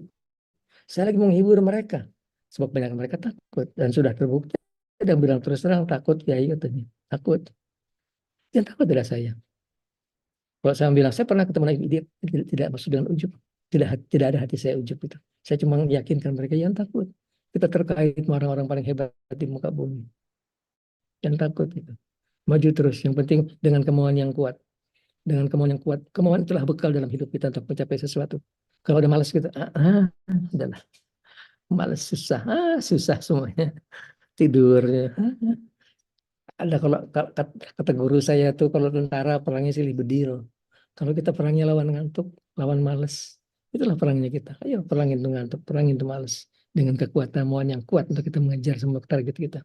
Saya lagi mau menghibur mereka. Sebab banyak mereka takut. Dan sudah terbukti. Dia bilang terus terang takut. Ya iya katanya. Takut. Yang takut adalah saya. Kalau saya bilang saya pernah ketemu lagi. Dia tidak maksud dengan ujub. Tidak ada hati saya ujub itu. Saya cuma meyakinkan mereka yang takut. Kita terkait orang-orang paling hebat di muka bumi. Yang takut itu. Maju terus. Yang penting dengan kemauan yang kuat. Dengan kemauan yang kuat. Kemauan itulah bekal dalam hidup kita untuk mencapai sesuatu. Kalau udah malas kita, udahlah. Malas susah, susah semuanya. Tidurnya. Ada kalau kata guru saya tuh kalau tentara perangnya silih bedil. Kalau kita perangnya lawan ngantuk, lawan malas. Itulah perangnya kita. Ayo perangin tuh ngantuk, perangin tuh malas. Dengan kekuatan kemauan yang kuat untuk kita mengejar semua target kita.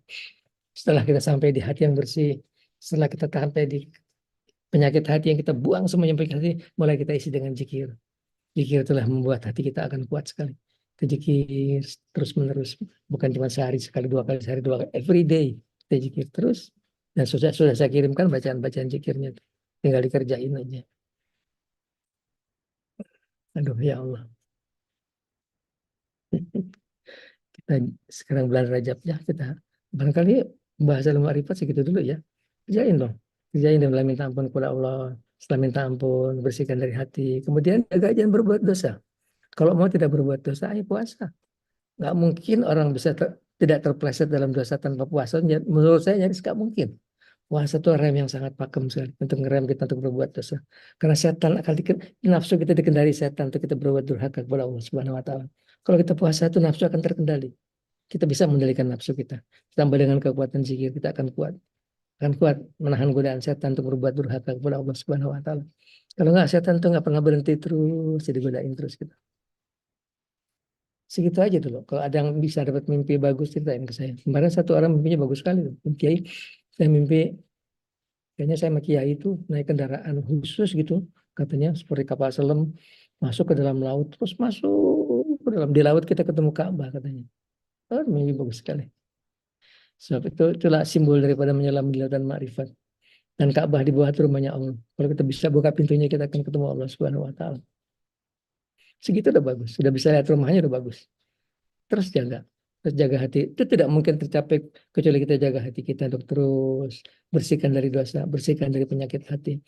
Setelah kita sampai di hati yang bersih, setelah kita sampai di Penyakit hati yang kita buang semuanya penyakit hati, mulai kita isi dengan zikir. Zikir telah membuat hati kita akan kuat sekali. Kita zikir terus menerus, bukan cuma sehari sekali, dua kali sehari, dua kali, every day kita zikir terus. Dan sudah saya kirimkan bacaan-bacaan zikirnya, tinggal dikerjain aja. Aduh ya Allah. Kita sekarang bulan Rajab ya, kita barangkali bahasa ilmu ma'rifat segitu dulu ya. Kerjain dong. Kerjain dong, minta ampun kepada Allah. Setelah minta ampun, bersihkan dari hati. Kemudian jaga jangan berbuat dosa. Kalau mau tidak berbuat dosa, ayo puasa. Nggak mungkin orang bisa tidak terpleset dalam dosa tanpa puasa. Menurut saya nyaris nggak mungkin. Puasa itu rem yang sangat pakem sekali untuk ngerem kita untuk berbuat dosa. Karena setan akan nafsu kita dikendali setan untuk kita berbuat durhaka kepada Allah Subhanahu Wa Taala. Kalau kita puasa itu nafsu akan terkendali. Kita bisa mengendalikan nafsu kita. Tambah dengan kekuatan zikir kita akan kuat. Akan kuat menahan godaan setan untuk berbuat durhaka kepada Allah Subhanahu Wa Taala. Kalau nggak, setan tuh nggak pernah berhenti, terus jadi godain terus kita. Segitu aja dulu. Kalau ada yang bisa dapat mimpi bagus, ceritain ke saya. Kemarin satu orang mimpinya bagus sekali. Kiai, saya mimpi, kayaknya saya sama Kiai itu naik kendaraan khusus gitu. Katanya seperti kapal selam, masuk ke dalam laut. Terus masuk ke dalam, di laut kita ketemu Ka'bah katanya. Oh, mimpi bagus sekali. Sebab itu, itulah simbol daripada menyelam di lautan ma'rifat. Dan Ka'bah di bawah itu rumahnya Allah. Kalau kita bisa buka pintunya, kita akan ketemu Allah Subhanahu Wa Taala. Segitu udah bagus. Sudah bisa lihat rumahnya udah bagus. Terus jaga hati. Itu tidak mungkin tercapai kecuali kita jaga hati kita untuk terus bersihkan dari dosa, bersihkan dari penyakit hati.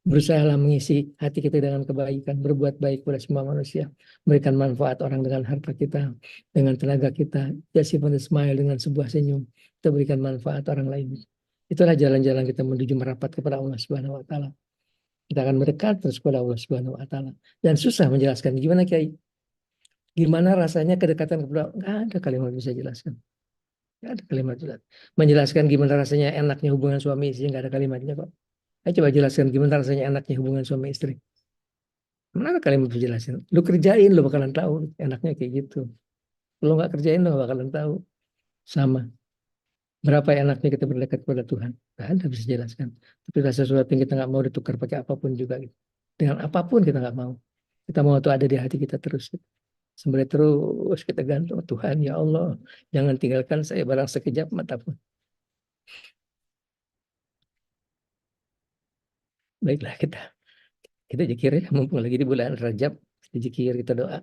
Berusaha mengisi hati kita dengan kebaikan, berbuat baik kepada semua manusia, memberikan manfaat orang dengan harta kita, dengan tenaga kita, just even a smile, dengan sebuah senyum, kita berikan manfaat orang lain. Itulah jalan-jalan kita menuju merapat kepada Allah Subhanahu Wa Taala. Kita akan mendekat terus kepada Allah Subhanahu Wa Taala. Dan susah menjelaskan. Gimana Kiai? Gimana rasanya kedekatan kepada Allah? Nggak ada kalimat bisa jelaskan. Nggak ada kalimat jelas. Menjelaskan gimana rasanya enaknya hubungan suami istri, nggak ada kalimatnya kok. Ayo coba jelaskan gimana rasanya enaknya hubungan suami istri. Mana ada kalimat penjelasan? Lu kerjain, lu bakalan tahu enaknya kayak gitu. Lu nggak kerjain, lu nggak bakalan tahu. Sama. Berapa enaknya kita berdekat kepada Tuhan. Nggak ada bisa jelaskan. Tapi rasa sesuatu yang kita nggak mau ditukar pakai apapun juga. Gitu. Dengan apapun kita nggak mau. Kita mau itu ada di hati kita terus. Gitu. Sembari terus kita gantung, Tuhan ya Allah, jangan tinggalkan saya barang sekejap mata pun. Baiklah, kita zikir ya, mumpung lagi di bulan Rajab, kita zikir, kita doa.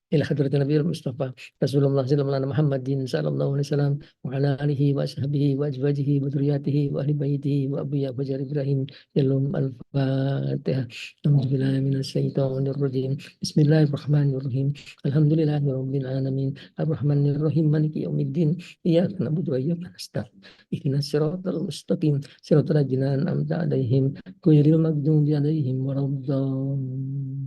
إلى حضرة النبي المصطفى رسول الله صلى الله عليه محمد صلى الله عليه وسلم وعلى آله وأصحابه وأزواجه وذرياته وأهل بيته وأبي فجر إبراهيم يلوم الفاتحة. أعوذ بالله من الشيطان الرجيم بسم الله الرحمن الرحيم الحمد لله رب العالمين الرحمن الرحيم مالك يوم الدين إياك نعبد وإياك نستعين اهدنا الصراط المستقيم صراط الذين أنعمت عليهم غير المغضوب عليهم ولا الضالين.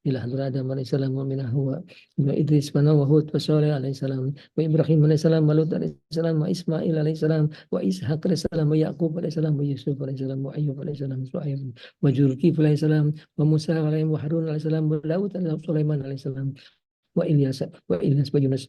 إلى حضرة آدم عليه السلام ومن هو وإدريس وهود وصالح عليه السلام وإبراهيم عليه السلام ولوط عليه السلام وإسماعيل عليه السلام وإسحاق عليه السلام ويعقوب عليه السلام ويوسف عليه السلام وأيوب عليه السلام وذو عليه السلام وموسى عليه وهارون عليه السلام وداود عليه سليمان عليه السلام وإلياس ويونس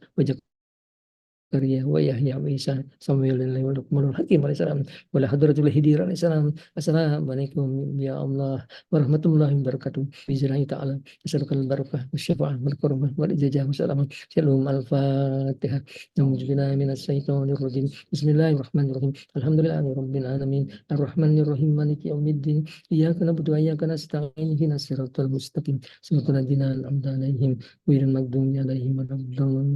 Zakaria wa Yahya wa Isa Samuel wa Luqmanul Hakim alaihissalam wa la hadratul hidir alaihissalam. Assalamualaikum ya Allah warahmatullahi wabarakatuh. Bismillahirrahmanirrahim ta'ala asalukal barakah wa syafa'ah wal qurбah wal ijazah wa salam. Shalom al-fatihah. Na'udzubillahi minas syaitonir rajim. Bismillahirrahmanirrahim. Alhamdulillahi rabbil alamin arrahmanir rahim maliki yaumiddin iyyaka na'budu wa iyyaka nasta'in ihdinas siratal mustaqim siratal ladzina an'amta 'alaihim ghairil maghdubi 'alaihim waladdallin.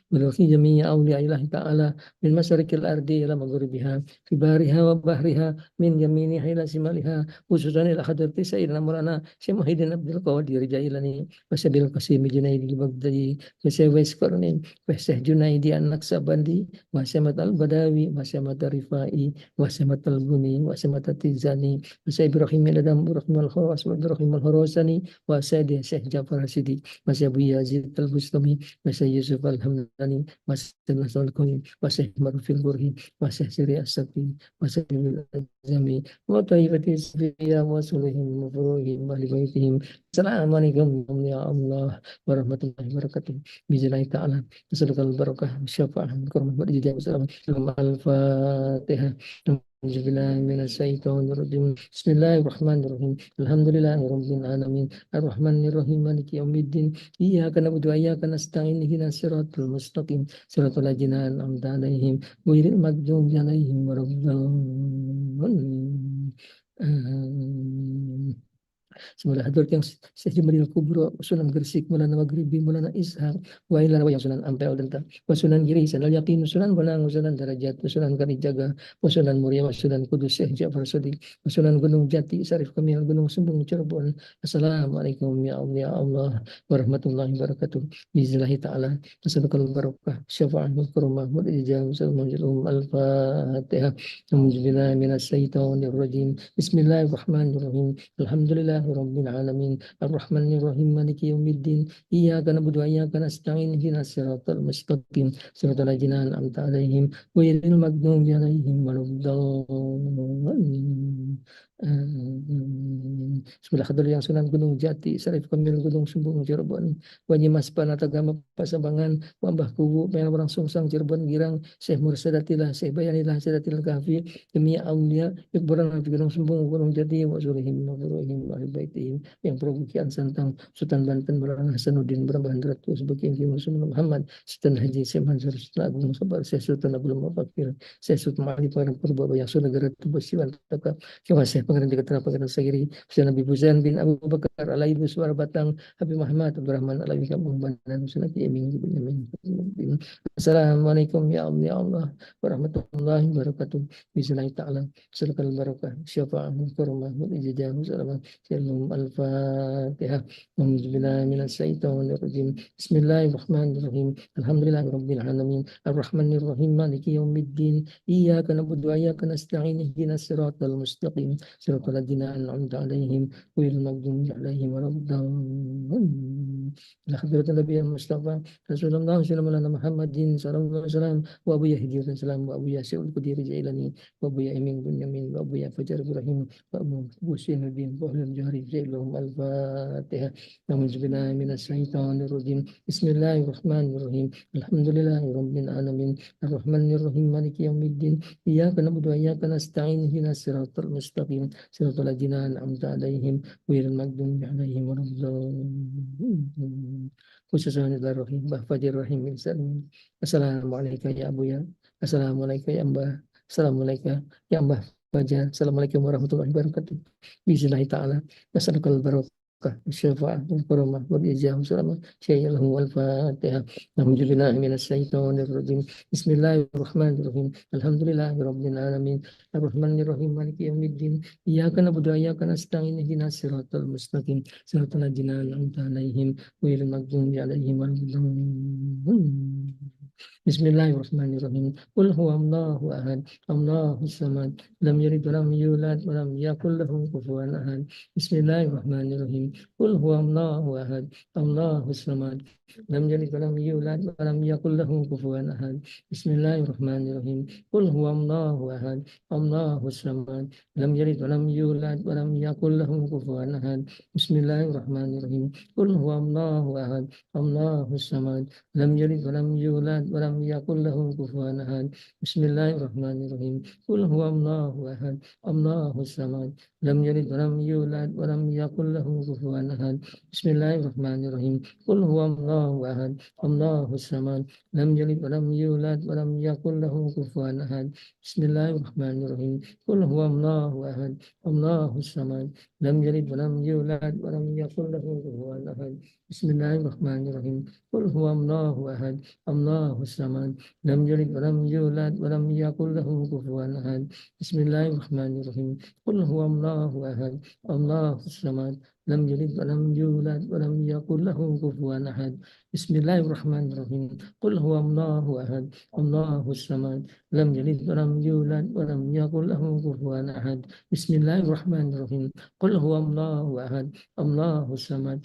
وفي جميع أولياء الله تعالى من مشارق الأرض إلى مغربها في بارها وبحرها من يمينها إلى شمالها خصوصا إلى حضرة سيدنا مولانا شيخ محي الدين عبد القادر الجيلاني وسبيل القاسم جنيد البغدادي وشيخ ويس قرنين وشيخ جنيدي النقشبندي وسمة البداوي وسمة الرفائي وسمة البني وسمة التيزاني وشيخ إبراهيم الأدم ورحمة الخواص ورحمة الخراساني وسيد الشيخ جعفر السيدي وشيخ أبو يزيد البستمي وشيخ يوسف الحمد Hamdani, Masih Nasrul Kuni, Masih Marufil Burhi, Masih Siri Asafi, Masih Bil Azami, wa Taifati Safiya, wa Sulihim, wa Furuhim, wa Libaitihim. Assalamualaikum ya Allah warahmatullahi wabarakatuh. Bismillah ta'ala. Nasalukal barakah, syafa'ah, kurma, wa ijazah, wassalamu al-Fatihah. Bismillah minas syaitonir rajim. Bismillahirrahmanirrahim. Alhamdulillahi rabbil alamin. Ar-Rahmanir Rahim. Maliki yaumiddin. Iyyaka na'budu wa iyyaka nasta'in. Ihdinas siratal mustaqim. Siratal ladzina an'amta 'alaihim ghairil maghdubi 'alaihim waladdallin. Amin. Semula hadrat yang Syekh Madinah Kubra, Sunan Gresik, Maulana Maghribi, Maulana Ishaq, wa ila wa yang Sunan Ampel dan wa Sunan Giri, Sanal Yakin, Sunan Bonang, Sunan Darajat, Sunan Kalijaga, wa Sunan Muria, wa Sunan Kudus, Syekh Ja'far Sadiq, wa Sunan Gunung Jati, Sarif Kamil, Gunung Sumbung, Cirebon. Assalamualaikum ya Allah warahmatullahi wabarakatuh. Bismillahi ta'ala. Nasalukal barakah, syafa'ahul kurmah, wa ijazah, sallallahu al-Fatihah. Alhamdulillah minas syaitonir rajim. Bismillahirrahmanirrahim. Alhamdulillah Rabbil Alamin. Ar-Rahmanir Rahim. Maliki Yaumiddin. Iyyaka na'budu wa iyyaka nasta'in. Ihdinas siratal mustaqim. Siratal ladzina an'amta 'alaihim ghairil maghdubi 'alaihim waladdallin. Sebelah kedua yang Sunan Gunung Jati, Sarif Kamil Gunung Sumbung Cirebon, Wanyimas Panatagama Pasambangan, Wambah Kubu, Pengen Orang Sungsang Cirebon Girang, Syekh Mursadatillah, Syekh Bayanilah, Sadatil Kafi, demi Aulia, Iqbaran Nabi Gunung Sumbung, Gunung Jati, wa Surihim, wa Furuhim, wa Baitihim, yang Probukian Santang, Sultan Banten, Barang Hasanuddin, Berambahan Ratu, sebagai Yang Musulman Muhammad, Sultan Haji Syekh Mansur, Sultan Agung Sabar, Syekh Sultan Abdul Mufakir, Syekh Sultan Ma'ali Parang Purba, yang Sunan Negara Tubuh Siwan, Taka, Syekh Pengeran Dikatakan Pengeran Sagiri, Syekh Nabi Buzan bin Abu Bakar, Alaihi Suara Batang, Habib Muhammad, Abdurrahman, Alaihi Kampung Bandan, Sunan Yamin, Assalamualaikum ya Allah warahmatullahi wabarakatuh. Bismillah ta'ala. Salakal barakah. Syafa'ahul kurmah. Wal-ijajah. Shalom al-Fatihah. Alhamdulillah minas syaitonir rajim. Bismillahirrahmanirrahim. Alhamdulillahi rabbil alamin. Ar-Rahmanir Rahim. Maliki yaumiddin. Iyyaka na'budu wa iyyaka nasta'in. Ihdinas siratal mustaqim. Siratal ladzina an'amta 'alaihim ghairil maghdubi 'alaihim waladdallin. La hadratan nabiyil mustafa Rasulullah sallallahu alaihi Muhammadin sallallahu alaihi wasallam wa Abu Yahya salam wa Abu Yasyul Qudiri Jailani wa Abu Yamin bin Yamin wa Abu Fajar Ibrahim wa Abu Husinuddin Bahlul Jahri Jailahum al-Fatihah. A'udzubillahi minas syaitonir rajim. Bismillahirrahmanirrahim. Alhamdulillahi rabbil alamin. Ar-Rahmanir Rahim. Maliki yaumiddin. Iyyaka na'budu wa iyyaka nasta'in. Ihdinas siratal mustaqim. Siratal ladzina an'amta 'alaihim ghairil maghdubi 'alaihim waladdallin. Khususnya Rahim, Mbah Fajir Rahim Insan. Assalamualaikum ya Abu ya. Assalamualaikum ya Mbah. Assalamualaikum ya Mbah Fajar. Assalamualaikum warahmatullahi wabarakatuh. Bismillah ta'ala. Nasalukal barakah. Syafa'ah al-karamah wal ijazah salama syai'allahu al-Fatihah. Alhamdulillah minas syaitonir rajim. Bismillahirrahmanirrahim. Alhamdulillahi rabbil alamin. Ar-Rahmanir Rahim. Maliki yaumiddin. Iyyaka na'budu wa iyyaka nasta'in. Ihdinas siratal mustaqim. Siratal ladzina an'amta 'alaihim ghairil maghdubi 'alaihim waladdallin. Bismillahirrahmanirrahim. Qul huwallahu ahad. Allahus samad. Lam yalid wa lam yulad wa lam yakul lahu kufuwan ahad. Bismillahirrahmanirrahim. Qul huwallahu ahad. Allahus samad. Lam yalid wa lam yulad wa lam yakul lahu kufuwan ahad. Bismillahirrahmanirrahim. Qul huwallahu ahad. Allahus samad. Lam yalid wa lam yulad wa lam yakul lahu kufuwan ahad. Bismillahirrahmanirrahim. Qul huwallahu ahad. Allahus samad. Lam yalid wa lam yulad wa lam yakul lahu kufuwan ahad. Bismillahirrahmanirrahim. Qul huwallahu ahad. Allahus samad. Lam yalid wa lam yulad wa lam yakul lahu kufuwan ahad. Bismillahirrahmanirrahim. Qul huwallahu ahad. Allahus samad. Lam yalid wa lam yulad wa lam yakul lahu kufuwan ahad. Bismillahirrahmanirrahim. Qul huwallahu ahad. Allahus samad. Lam yalid wa lam yulad wa lam yakul lahu kufuwan ahad. Bismillahirrahmanirrahim. Qul huwallahu ahad. Allahus samad. Lam yalid wa lam yulad wa lam yakul lahu kufuwan ahad. Bismillahirrahmanirrahim. Qul huwallahu ahad. Allahus samad. Lam yalid wa lam yulad wa lam yakul lahu kufuwan ahad. Bismillahirrahmanirrahim. Qul huwallahu ahad. Allahus samad. Lam yalid wa lam yulad wa lam yakul lahu kufuwan ahad. Bismillahirrahmanirrahim. Qul huwallahu ahad. Allahus samad.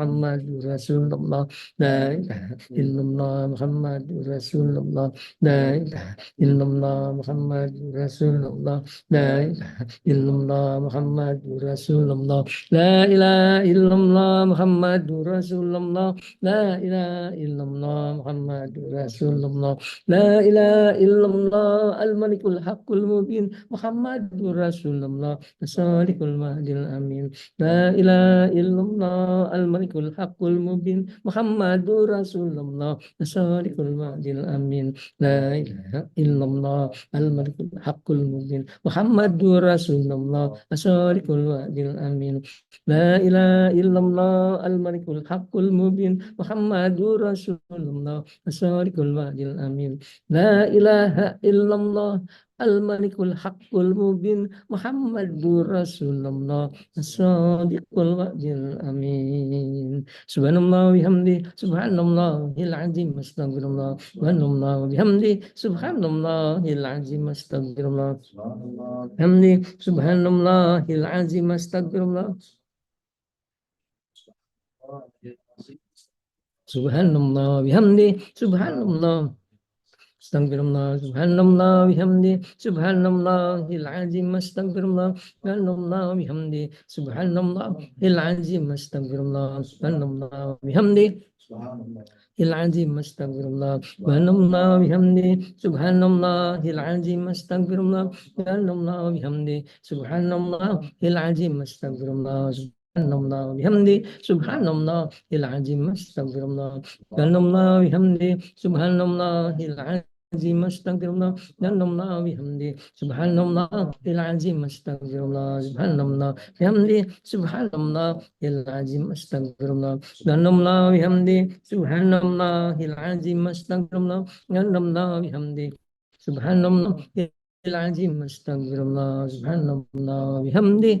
Muhammadur Rasulullah, la ilaha illallah Muhammadur Rasulullah, la ilaha illallah Muhammadur Rasulullah, la ilaha illallah Muhammadur Rasulullah, la ilaha illallah Muhammadur Rasulullah, la ilaha illallah Muhammadur Rasulullah, la ilaha illallah al-malikul haqqul mubin Muhammadur Rasulullah as-sadiqul mahdil amin, la ilaha illallah al-malikul haqqul mubin Muhammadur Rasulullah as-sadiqul mahdil amin, la ilaha illallah al-malikul haqqul mubin Muhammadur Rasulullah as-sadiqul mahdil amin, la ilaha illallah al-malikul haqqul mubin Muhammadur Rasulullah as-sadiqul mahdil amin, la ilaha illallah al-malikul haqqul mubin Muhammadur Rasulullah as-sadiqul wa'dil amin. Subhanallah bihamdi subhanallahil azim astagfirullah, subhanallah bihamdi subhanallahil azim astagfirullah, bihamdi subhanallahil azim astagfirullah, subhanallah bihamdi subhanallah Astagfirullah, subhanallah bihamdi, subhanallahil azim, astagfirullah, subhanallah bihamdi, subhanallahil azim, astagfirullah, subhanallah bihamdi, il azim, astagfirullah, subhanallah bihamdi, subhanallahil azim, astagfirullah, subhanallah bihamdi, subhanallahil azim, astagfirullah, subhanallah bihamdi, subhanallahil azim, astagfirullah, subhanallah bihamdi, subhanallahil azim astagfirullah, subhanallah bihamdi, subhanallahil azim astagfirullah, subhanallah bihamdi, subhanallahil azim astagfirullah, subhanallah bihamdi, subhanallahil azim astagfirullah, subhanallah bihamdi, subhanallahil azim astagfirullah, subhanallah bihamdi,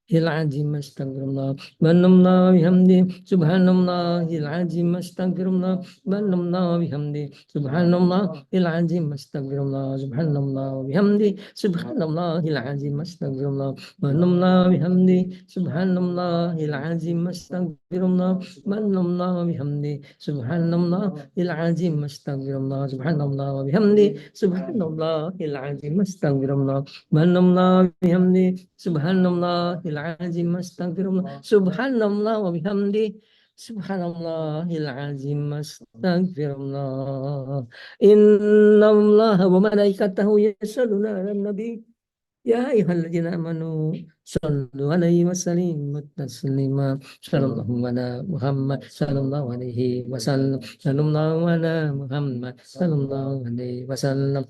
العظيم استغفر الله سبحان الله بحمده سبحان الله العظيم استغفر الله سبحان الله بحمده سبحان الله العظيم استغفر الله سبحان الله بحمده سبحان الله العظيم استغفر الله سبحان الله بحمده سبحان الله العظيم استغفر الله سبحان الله بحمده سبحان الله العظيم استغفر الله سبحان الله وبحمده سبحان الله العظيم استغفر الله سبحان الله بحمده سبحان الله العظيم استغفر الله سبحان الله وبحمده سبحان الله العظيم استغفر الله إن الله وملائكته يصلون على النبي يا أيها الذين آمنوا صلوا عليه وسلموا تسليما صلى الله على محمد صلى الله عليه وسلم صلى الله على محمد صلى الله عليه وسلم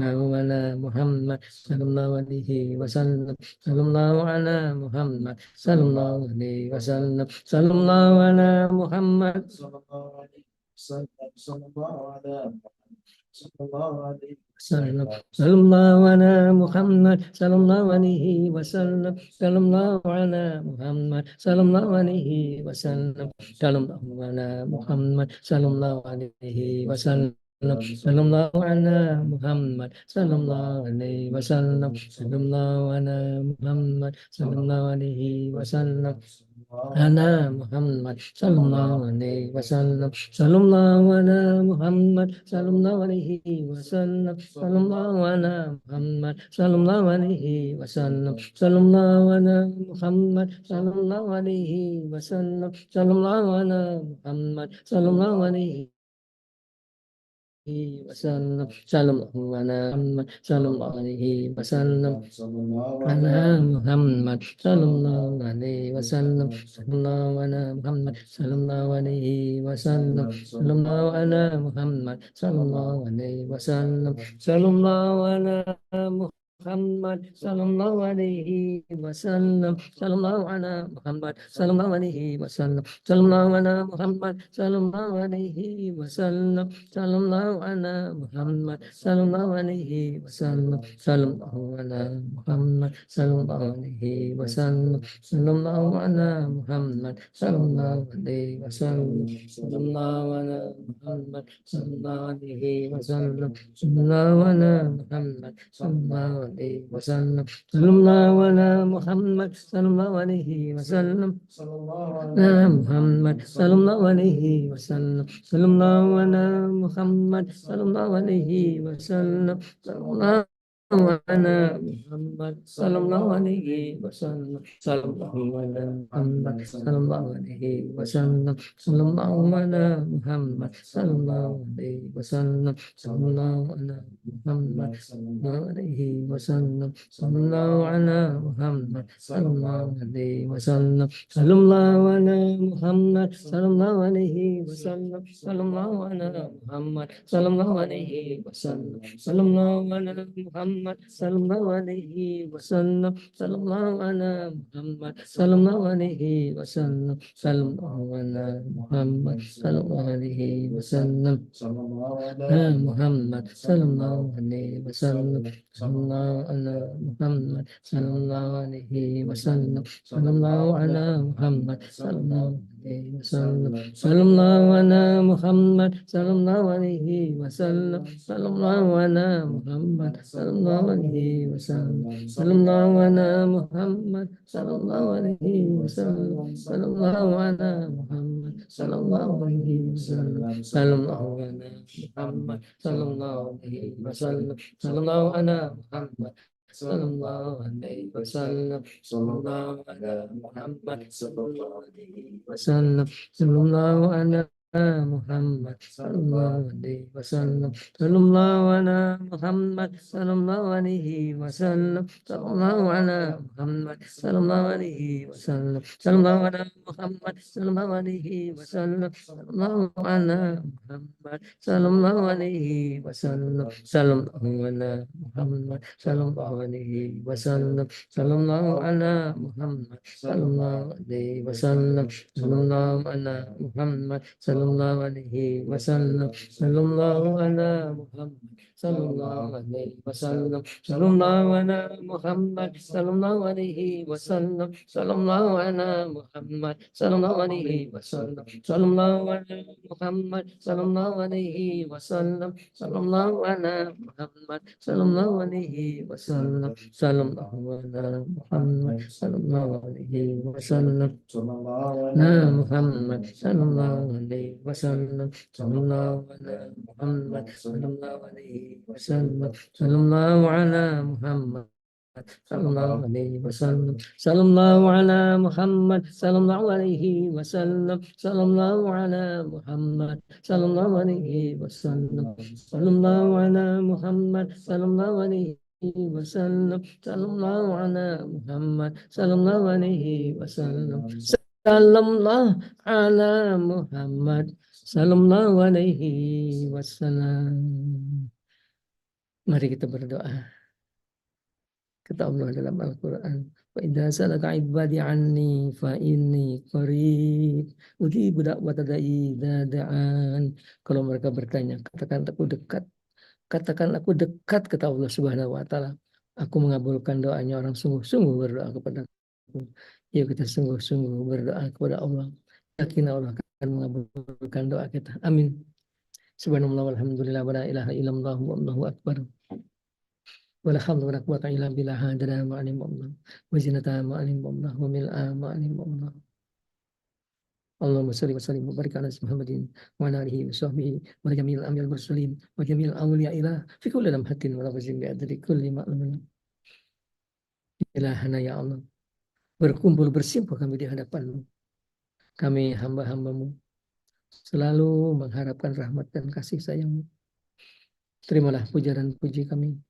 على محمد صلى الله عليه وسلم صلى الله على محمد صلى الله عليه وسلم صلى الله على محمد صلى الله على محمد صلى الله عليه وسلم صلى الله على محمد صلى الله عليه وسلم صلى الله على محمد صلى الله عليه وسلم صلى الله على محمد صلى الله عليه وسلم صلى الله على محمد صلى الله عليه وسلم على محمد صلى الله عليه وسلم صلى الله على محمد صلى الله عليه وسلم صلى الله على محمد صلى الله عليه وسلم صلى الله على محمد صلى الله عليه وسلم صلى الله على محمد صلى الله عليه وسلم صلى الله على محمد صلى الله عليه وسلم على محمد صلى الله عليه وسلم صلى الله على محمد صلى الله عليه وسلم صلى الله على محمد صلى الله عليه وسلم صلى الله على محمد صلى الله عليه وسلم صلى الله على محمد صلى الله عليه وسلم صلى الله على محمد صلى الله عليه وسلم صلى الله على محمد صلى الله عليه وسلم صلى الله على محمد صلى الله عليه وسلم صلى الله على محمد صلى الله عليه وسلم صلى الله على محمد صلى الله عليه وسلم صلى الله على محمد صلى الله alaihi wasallam. Sallallahu ala Muhammad sallallahu alaihi wasallam. Ala Muhammad sallallahu alaihi wasallam. Sallallahu ala Muhammad sallallahu alaihi wasallam. Sallallahu ala Muhammad sallallahu alaihi wasallam. Sallallahu ala Muhammad sallallahu alaihi wasallam. Sallallahu ala Muhammad sallallahu alaihi wasallam. Sallallahu ala Muhammad sallallahu alaihi wasallam. Sallallahu ala Muhammad sallallahu alaihi wasallam. Sallallahu ala Muhammad sallallahu alaihi wasallam. Sallallahu ala Muhammad sallallahu alaihi wasallam. Sallallahu ala Muhammad sallallahu alaihi wasallam. Sallallahu ala Muhammad sallallahu alaihi wasallam. Sallallahu ala Muhammad sallallahu alaihi wasallam. Ala Muhammad sallallahu alaihi wasallam. Sallallahu ala Muhammad sallallahu alaihi wasallam. Sallallahu ala Muhammad sallallahu alaihi wasallam. Sallallahu ala Muhammad sallallahu alaihi wasallam. Sallallahu ala Muhammad sallallahu alaihi wasallam. Sallallahu ala Muhammad sallallahu alaihi wasallam. Sallallahu ala Muhammad sallallahu alaihi wasallam. Sallallahu ala Muhammad sallallahu alaihi wasallam. Sallallahu ala Muhammad sallallahu alaihi wasallam. Sallallahu ala Muhammad sallallahu alaihi wasallam. Sallallahu ala Muhammad sallallahu alaihi wasallam. Sallallahu ala Muhammad sallallahu alaihi wasallam. Sallallahu ala Muhammad sallallahu alaihi wasallam. Sallallahu ala Muhammad sallallahu alaihi wasallam. Sallallahu ala Muhammad sallallahu alaihi wasallam. Sallallahu ala Muhammad sallallahu alaihi wasallam. Sallallahu ala Muhammad sallallahu alaihi wasallam. Sallallahu ala Muhammad sallallahu alaihi wasallam. Sallallahu ala Muhammad sallallahu alaihi wasallam. Sallallahu ala Muhammad sallallahu alaihi wasallam. Sallallahu ala Muhammad sallallahu alaihi wasallam. Sallallahu ala Muhammad sallallahu alaihi wasallam. Sallallahu ala Muhammad sallallahu alaihi wasallam. Sallallahu ala Muhammad sallallahu alaihi wasallam. Na Muhammad sallallahu alaihi wasallam. Sallallahu ala Muhammad sallallahu alaihi wasallam. Sallallahu ala Muhammad sallallahu alaihi wasallam. Sallallahu ala Muhammad sallallahu alaihi wasallam. Sallallahu ala Muhammad sallallahu alaihi wasallam. Sallallahu ala Muhammad sallallahu alaihi wasallam. Sallallahu ala Muhammad sallallahu alaihi wasallam. Sallallahu ala Muhammad sallallahu alaihi wasallam. Mari kita berdoa. Kata Allah dalam Al-Quran, wa idza salaka ibadi anni fa inni qarib ujibu da'wata da'i idza da'an. Kalau mereka bertanya, katakan aku dekat. Katakan aku dekat, kata Allah Subhanahu wa taala. Aku mengabulkan doanya orang sungguh-sungguh berdoa kepada aku. Yuk kita sungguh-sungguh berdoa kepada Allah. Yakin Allah akan mengabulkan doa kita. Amin. Subhanallah walhamdulillah wa la ilaha illallah wallahu akbar. Wala hamdu wala quwwata illa billah hadana ma'alim Allah wa zinata ma'alim Allah wa mil'a ma'alim Allah. Allahumma salli wa sallim wa barik ala Muhammadin wa ala alihi wa sahbihi wa jamil amil mursalin wa jamil awliya ilah fi kulli lamhatin wa lafzin bi adri kulli ma'lumin. Ilahana ya Allah, berkumpul bersimpuh kami di hadapan-Mu. Kami hamba-hamba-Mu selalu mengharapkan rahmat dan kasih sayang-Mu. Terimalah puja dan puji kami.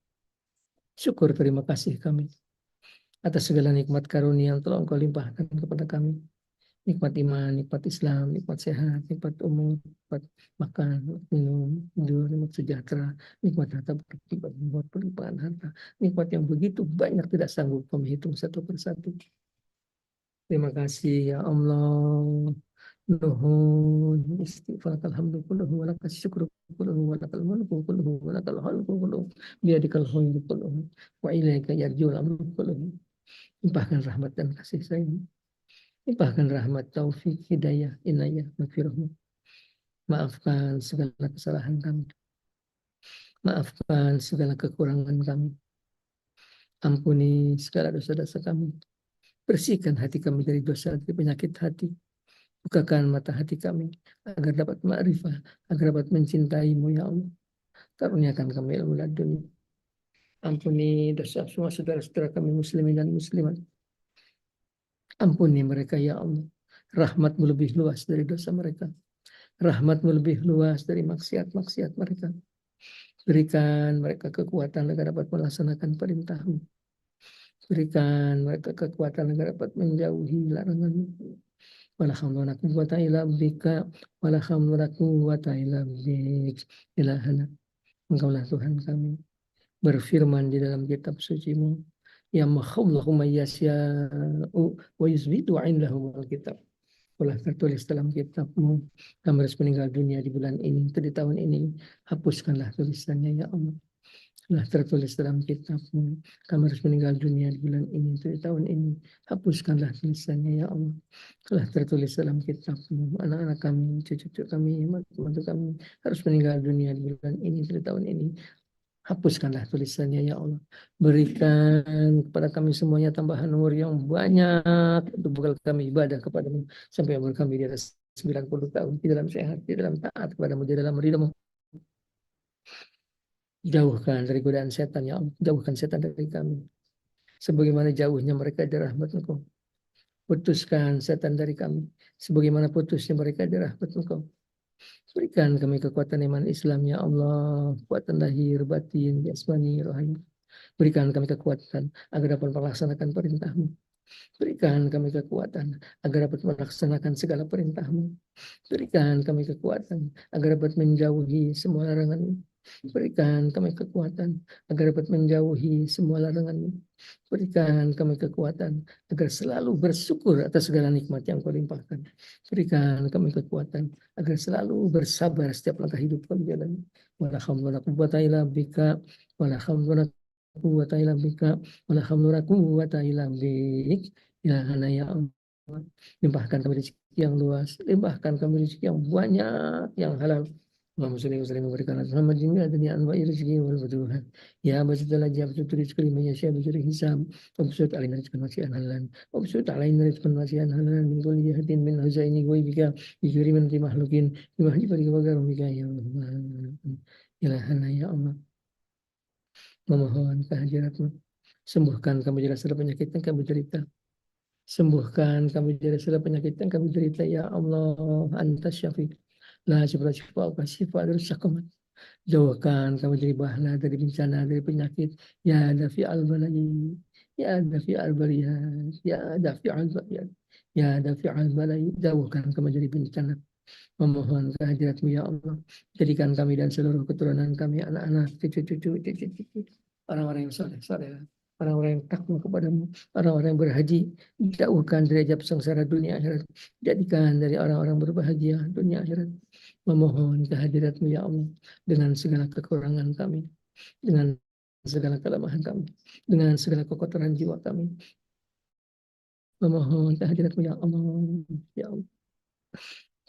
Syukur terima kasih kami atas segala nikmat karunia yang telah Engkau limpahkan kepada kami. Nikmat iman, nikmat Islam, nikmat sehat, nikmat umur, nikmat makan, nikmat minum, tidur, nikmat sejahtera, nikmat harta berlipat, nikmat pelimpahan harta, nikmat yang begitu banyak tidak sanggup kami hitung satu persatu. Terima kasih ya Allah. Nuhun istighfar alhamdulillah kulluhu wa lakal syukru kulluhu wa lakal mulku kulluhu wa lakal khalqu kulluhu biyadikal khairu kulluhu wa ilaika yarji'ul amru kulluhu. Limpahkan rahmat dan kasih sayang. Limpahkan rahmat, taufik, hidayah, inayah, maghfirahmu. Maafkan segala kesalahan kami. Maafkan segala kekurangan kami. Ampuni segala dosa-dosa kami. Bersihkan hati kami dari dosa, dari penyakit hati. Bukakan mata hati kami agar dapat ma'rifah, agar dapat mencintai-Mu ya Allah. Karuniakan kami ilmu laduni. Ampuni dosa semua saudara-saudara kami muslimin dan muslimat. Ampuni mereka ya Allah. Rahmat-Mu lebih luas dari dosa mereka. Rahmat-Mu lebih luas dari maksiat-maksiat mereka. Berikan mereka kekuatan agar dapat melaksanakan perintah-Mu. Berikan mereka kekuatan agar dapat menjauhi larangan-Mu. Wala haula wala quwwata illa bika, wala haula wala quwwata illa bik. Ilahana, Engkaulah Tuhan kami. Berfirman di dalam kitab suci-Mu, ya makhallahu may yasya'u wa yusbitu 'indahu kitab. Telah tertulis dalam kitab-Mu, kami harus meninggal dunia di bulan ini, atau di tahun ini. Hapuskanlah tulisannya ya Allah. Telah tertulis dalam kitab-Mu, kami harus meninggal dunia di bulan ini, atau di tahun ini. Hapuskanlah tulisannya ya Allah. Telah tertulis dalam kitab-Mu, anak-anak kami, cucu-cucu kami, mantu-mantu kami harus meninggal dunia di bulan ini, atau di tahun ini. Hapuskanlah tulisannya ya Allah. Berikan kepada kami semuanya tambahan umur yang banyak untuk bekal kami ibadah kepadamu sampai umur kami di atas 90 tahun di dalam sehat, di dalam taat kepadamu, di dalam ridhamu. Jauhkan dari godaan setan ya Allah. Jauhkan setan dari kami. Sebagaimana jauhnya mereka dari rahmat Engkau. Putuskan setan dari kami. Sebagaimana putusnya mereka dari rahmat Engkau. Berikan kami kekuatan iman Islam ya Allah. Kekuatan lahir, batin, jasmani, rohani. Berikan kami kekuatan agar dapat melaksanakan perintah-Mu. Berikan kami kekuatan agar dapat melaksanakan segala perintah-Mu. Berikan kami kekuatan agar dapat menjauhi semua larangan-Mu. Berikan kami kekuatan agar dapat menjauhi semua larangan-Mu. Berikan kami kekuatan agar selalu bersyukur atas segala nikmat yang Kau limpahkan. Berikan kami kekuatan agar selalu bersabar setiap langkah hidup kami jalani. Wala haula wala quwwata illa bika, wala haula wala quwwata illa bika, wala haula wala quwwata illa bik. Ilahana ya Allah. Limpahkan kami rezeki yang luas, limpahkan kami rezeki yang banyak, yang halal. Allahumma sholli wa sallim wa barik ala Muhammadin wa dunya anwa'i rizqi wal futuhat. Ya basidal ajab tutu rizqi liman yasha bi ghairi hisab. Wa bisut alaina rizqan wasi'an halan. Wa bisut alaina rizqan wasi'an halan min kulli jihatin min huzaini ghaibika bi ghairi man mahlukin bi mahdi bari wa garumika ya Allah. Ilahana ya Allah. Memohon kehadirat-Mu. Sembuhkan kami dari segala penyakit yang kami derita. Sembuhkan kami dari segala penyakit yang kami derita ya Allah. Anta syafi. La syifa dari syakumat. Jauhkan kami dari bahla, dari bencana, dari penyakit. Ya dafi al-balai. Ya dafi al-baliyat. Ya dafi al-baliyat. Ya dafi al-balai. Jauhkan kami dari bencana. Memohon kehadirat-Mu ya Allah. Jadikan kami dan seluruh keturunan kami, anak-anak, cucu-cucu, orang-orang yang soleh, orang-orang yang takwa kepadamu, orang-orang yang berhaji. Jauhkan derajat sengsara dunia akhirat. Jadikan dari orang-orang berbahagia dunia akhirat. Memohon kehadirat-Mu ya Allah dengan segala kekurangan kami, dengan segala kelemahan kami, dengan segala kekotoran jiwa kami. Memohon kehadirat-Mu ya Allah, ya Allah.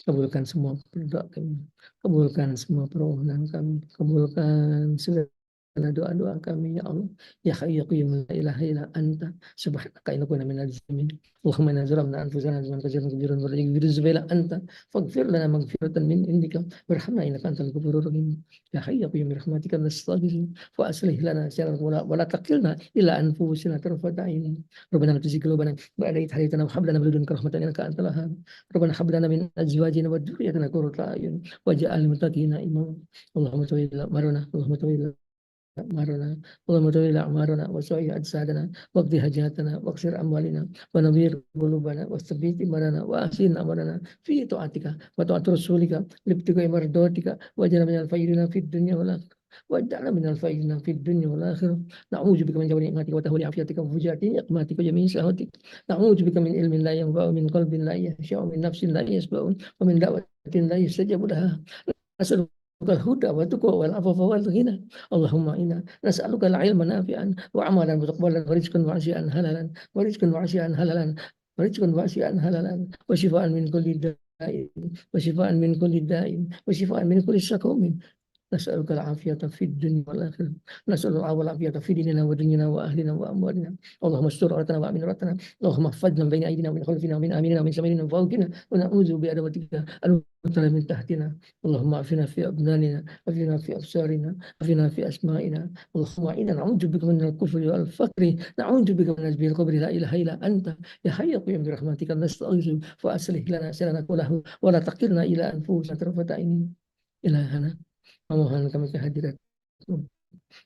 Kabulkan semua doa kami, kabulkan semua permohonan kami, kabulkan segala doa-doa kami ya Allah. Ya Hayyu ya Qayyum la ilaha illa anta subhanaka inna kunna minaz zalimin. Allahumma inna zalamna anfusana dzulman katsiran kabiran wa la yaghfiru dzunuba anta faghfir lana maghfiratan min indika warhamna innaka antal ghafurur rahim. Ya Hayyu ya Qayyum bi rahmatika nastaghfir wa aslih lana sha'nana wa la taqilna ila anfusina tarfata ainin. Rabbana la tuzigh qulubana ba'da idh hadaytana wa hab lana min ladunka rahmatan innaka antal wahhab. Rabbana hab lana min azwajina wa dhurriyyatina qurrata a'yun waj'alna lil muttaqina imama. Allahumma tawalla marana, Allahumma tawalla أعمارنا اللهم تولي أعمارنا وسعي أجسادنا واقض حاجاتنا واكسر أموالنا ونبير قلوبنا واثبت إيماننا وأحسن أمرنا في طاعتك وطاعة رسولك لابتغاء مرضاتك واجعلنا من الفائزين في الدنيا والآخرة واجعلنا من الفائزين في الدنيا والآخرة نعوذ بك من جور نعمتك وتهول عافيتك وفجاءة نقمتك وجميع شهوتك نعوذ بك من علم لا ينفع ومن قلب لا يخشع ومن نفس لا يشبع ومن دعوة لا يستجاب لها نسألك الهدى والتقوى والعفاف والغنى اللهم إنا نسألك العلم نافعا وعملا متقبلا ورزقا واسعا حلالا ورزقا واسعا حلالا ورزقا واسعا حلالا وشفاء من كل داء وشفاء من كل داء وشفاء من كل سقوم نسألك العافية في الدنيا والآخرة، نسأل الله والعافية في ديننا ودنيانا وأهلنا وأموالنا. اللهم استر عورتنا وأمن روعتنا، اللهم احفظنا من بين أيدينا ومن خلفنا ومن أميننا ومن شمالنا ومن فوقنا، ونعوذ بعظمتك أن نغتال من تحتنا. اللهم اعفنا في أبداننا، اعفنا في أبصارنا، اعفنا في أسمائنا. اللهم إنا نعوذ بك من الكفر والفقر، نعوذ بك من عذاب القبر، لا إله إلا أنت يا حي يا قيوم برحمتك نستغيث فأصلح لنا شأننا كله ولا تقلنا إلى أنفسنا طرفة عين. إلهنا memohon kami kehadirat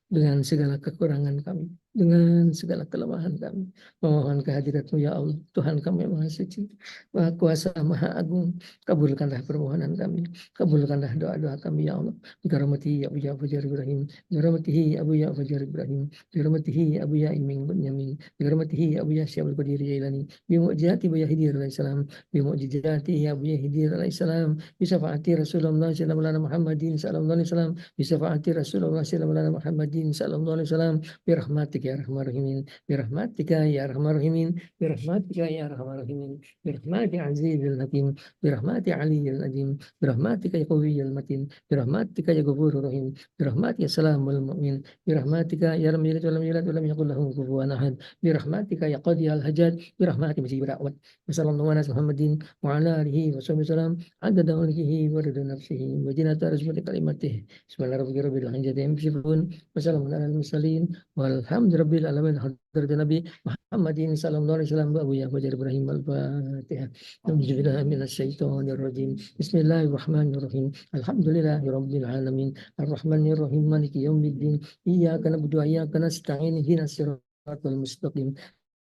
dengan segala kekurangan kami, dengan segala kelemahan kami. Memohon kehadirat-Mu ya Allah, Tuhan kami yang Maha Suci, Maha Kuasa, Maha Agung. Kabulkanlah permohonan kami, kabulkanlah doa-doa kami ya Allah. Bikarahmatihi ya Abu Ya Fajar Ibrahim, bikarahmatihi Abu Ya Fajar Ibrahim, bikarahmatihi Abu Ya Iming Benyamin, bikarahmatihi Abu Ya Syabul Qadir Jailani, bimu'jizati Abu Ya Hidir alaihissalam, bimu'jizati Abu Ya Hidir alaihissalam, bisafaati Rasulullah sallallahu alaihi Muhammadin sallallahu alaihi wasallam, bisafaati Rasulullah sallallahu alaihi Muhammadin sallallahu alaihi wasallam, birahmatika ya arhamar rahimin, birahmatika ya arhamar rahimin, birahmatika ya arhamar rahimin, birahmati azizil hakim, birahmati aliyil azim, birahmatika ya qawiyyul matin, birahmatika ya ghafurur rahim, birahmatika salamul mu'min, birahmatika ya lam yalid wa lam yulad wa lam yakul lahu kufuwan ahad, birahmatika ya qadiyal hajat, birahmati mujibur da'wat. Sallallahu alaihi Muhammadin wa ala alihi wa sahbihi wasallam, adada mulkihi wa rida nafsihi wa zinata arzmati kalimatihi. Bismillahirrahmanirrahim. Wassalamualaikum warahmatullahi wabarakatuh. Walhamdulillahirabbil alamin. Hadratin Nabi Muhammadin sallallahu alaihi wasallam. Abu Ya Fajar Ibrahim al-Fatihah. Auzubillahi minasyaitonir rajim. Bismillahirrahmanirrahim. Alhamdulillahirabbil alamin. Arrahmanirrahim. Maliki yaumiddin. Iyyaka na'budu wa iyyaka nasta'in. Ihdinas siratal mustaqim.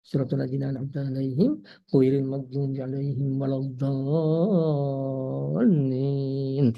Siratal ladzina an'amta 'alaihim ghairil maghdubi 'alaihim waladdallin.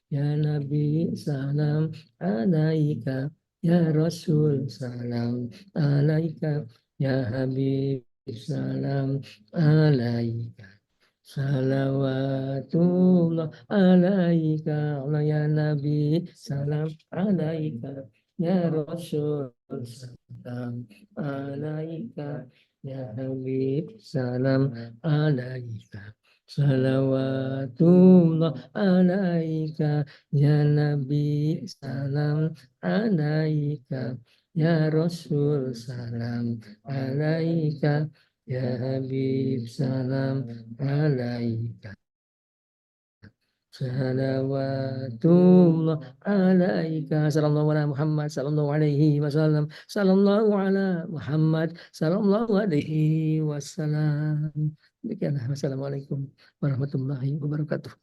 Ya Nabi salam alaika, ya Rasul salam alaika, ya Habib salam alaika. Salawatullah alaika, ya Nabi salam alaika, ya Rasul salam alaika, ya Habib salam alaika. Salawatullah alaika, ya Nabi salam alaika, ya Rasul salam alaika, ya Habib salam alaika. Salawatullah alaika, sallallahu ala Muhammad sallallahu alaihi wasallam, sallallahu ala Muhammad sallallahu alaihi wasallam. Demikianlah, wassalamualaikum warahmatullahi wabarakatuh.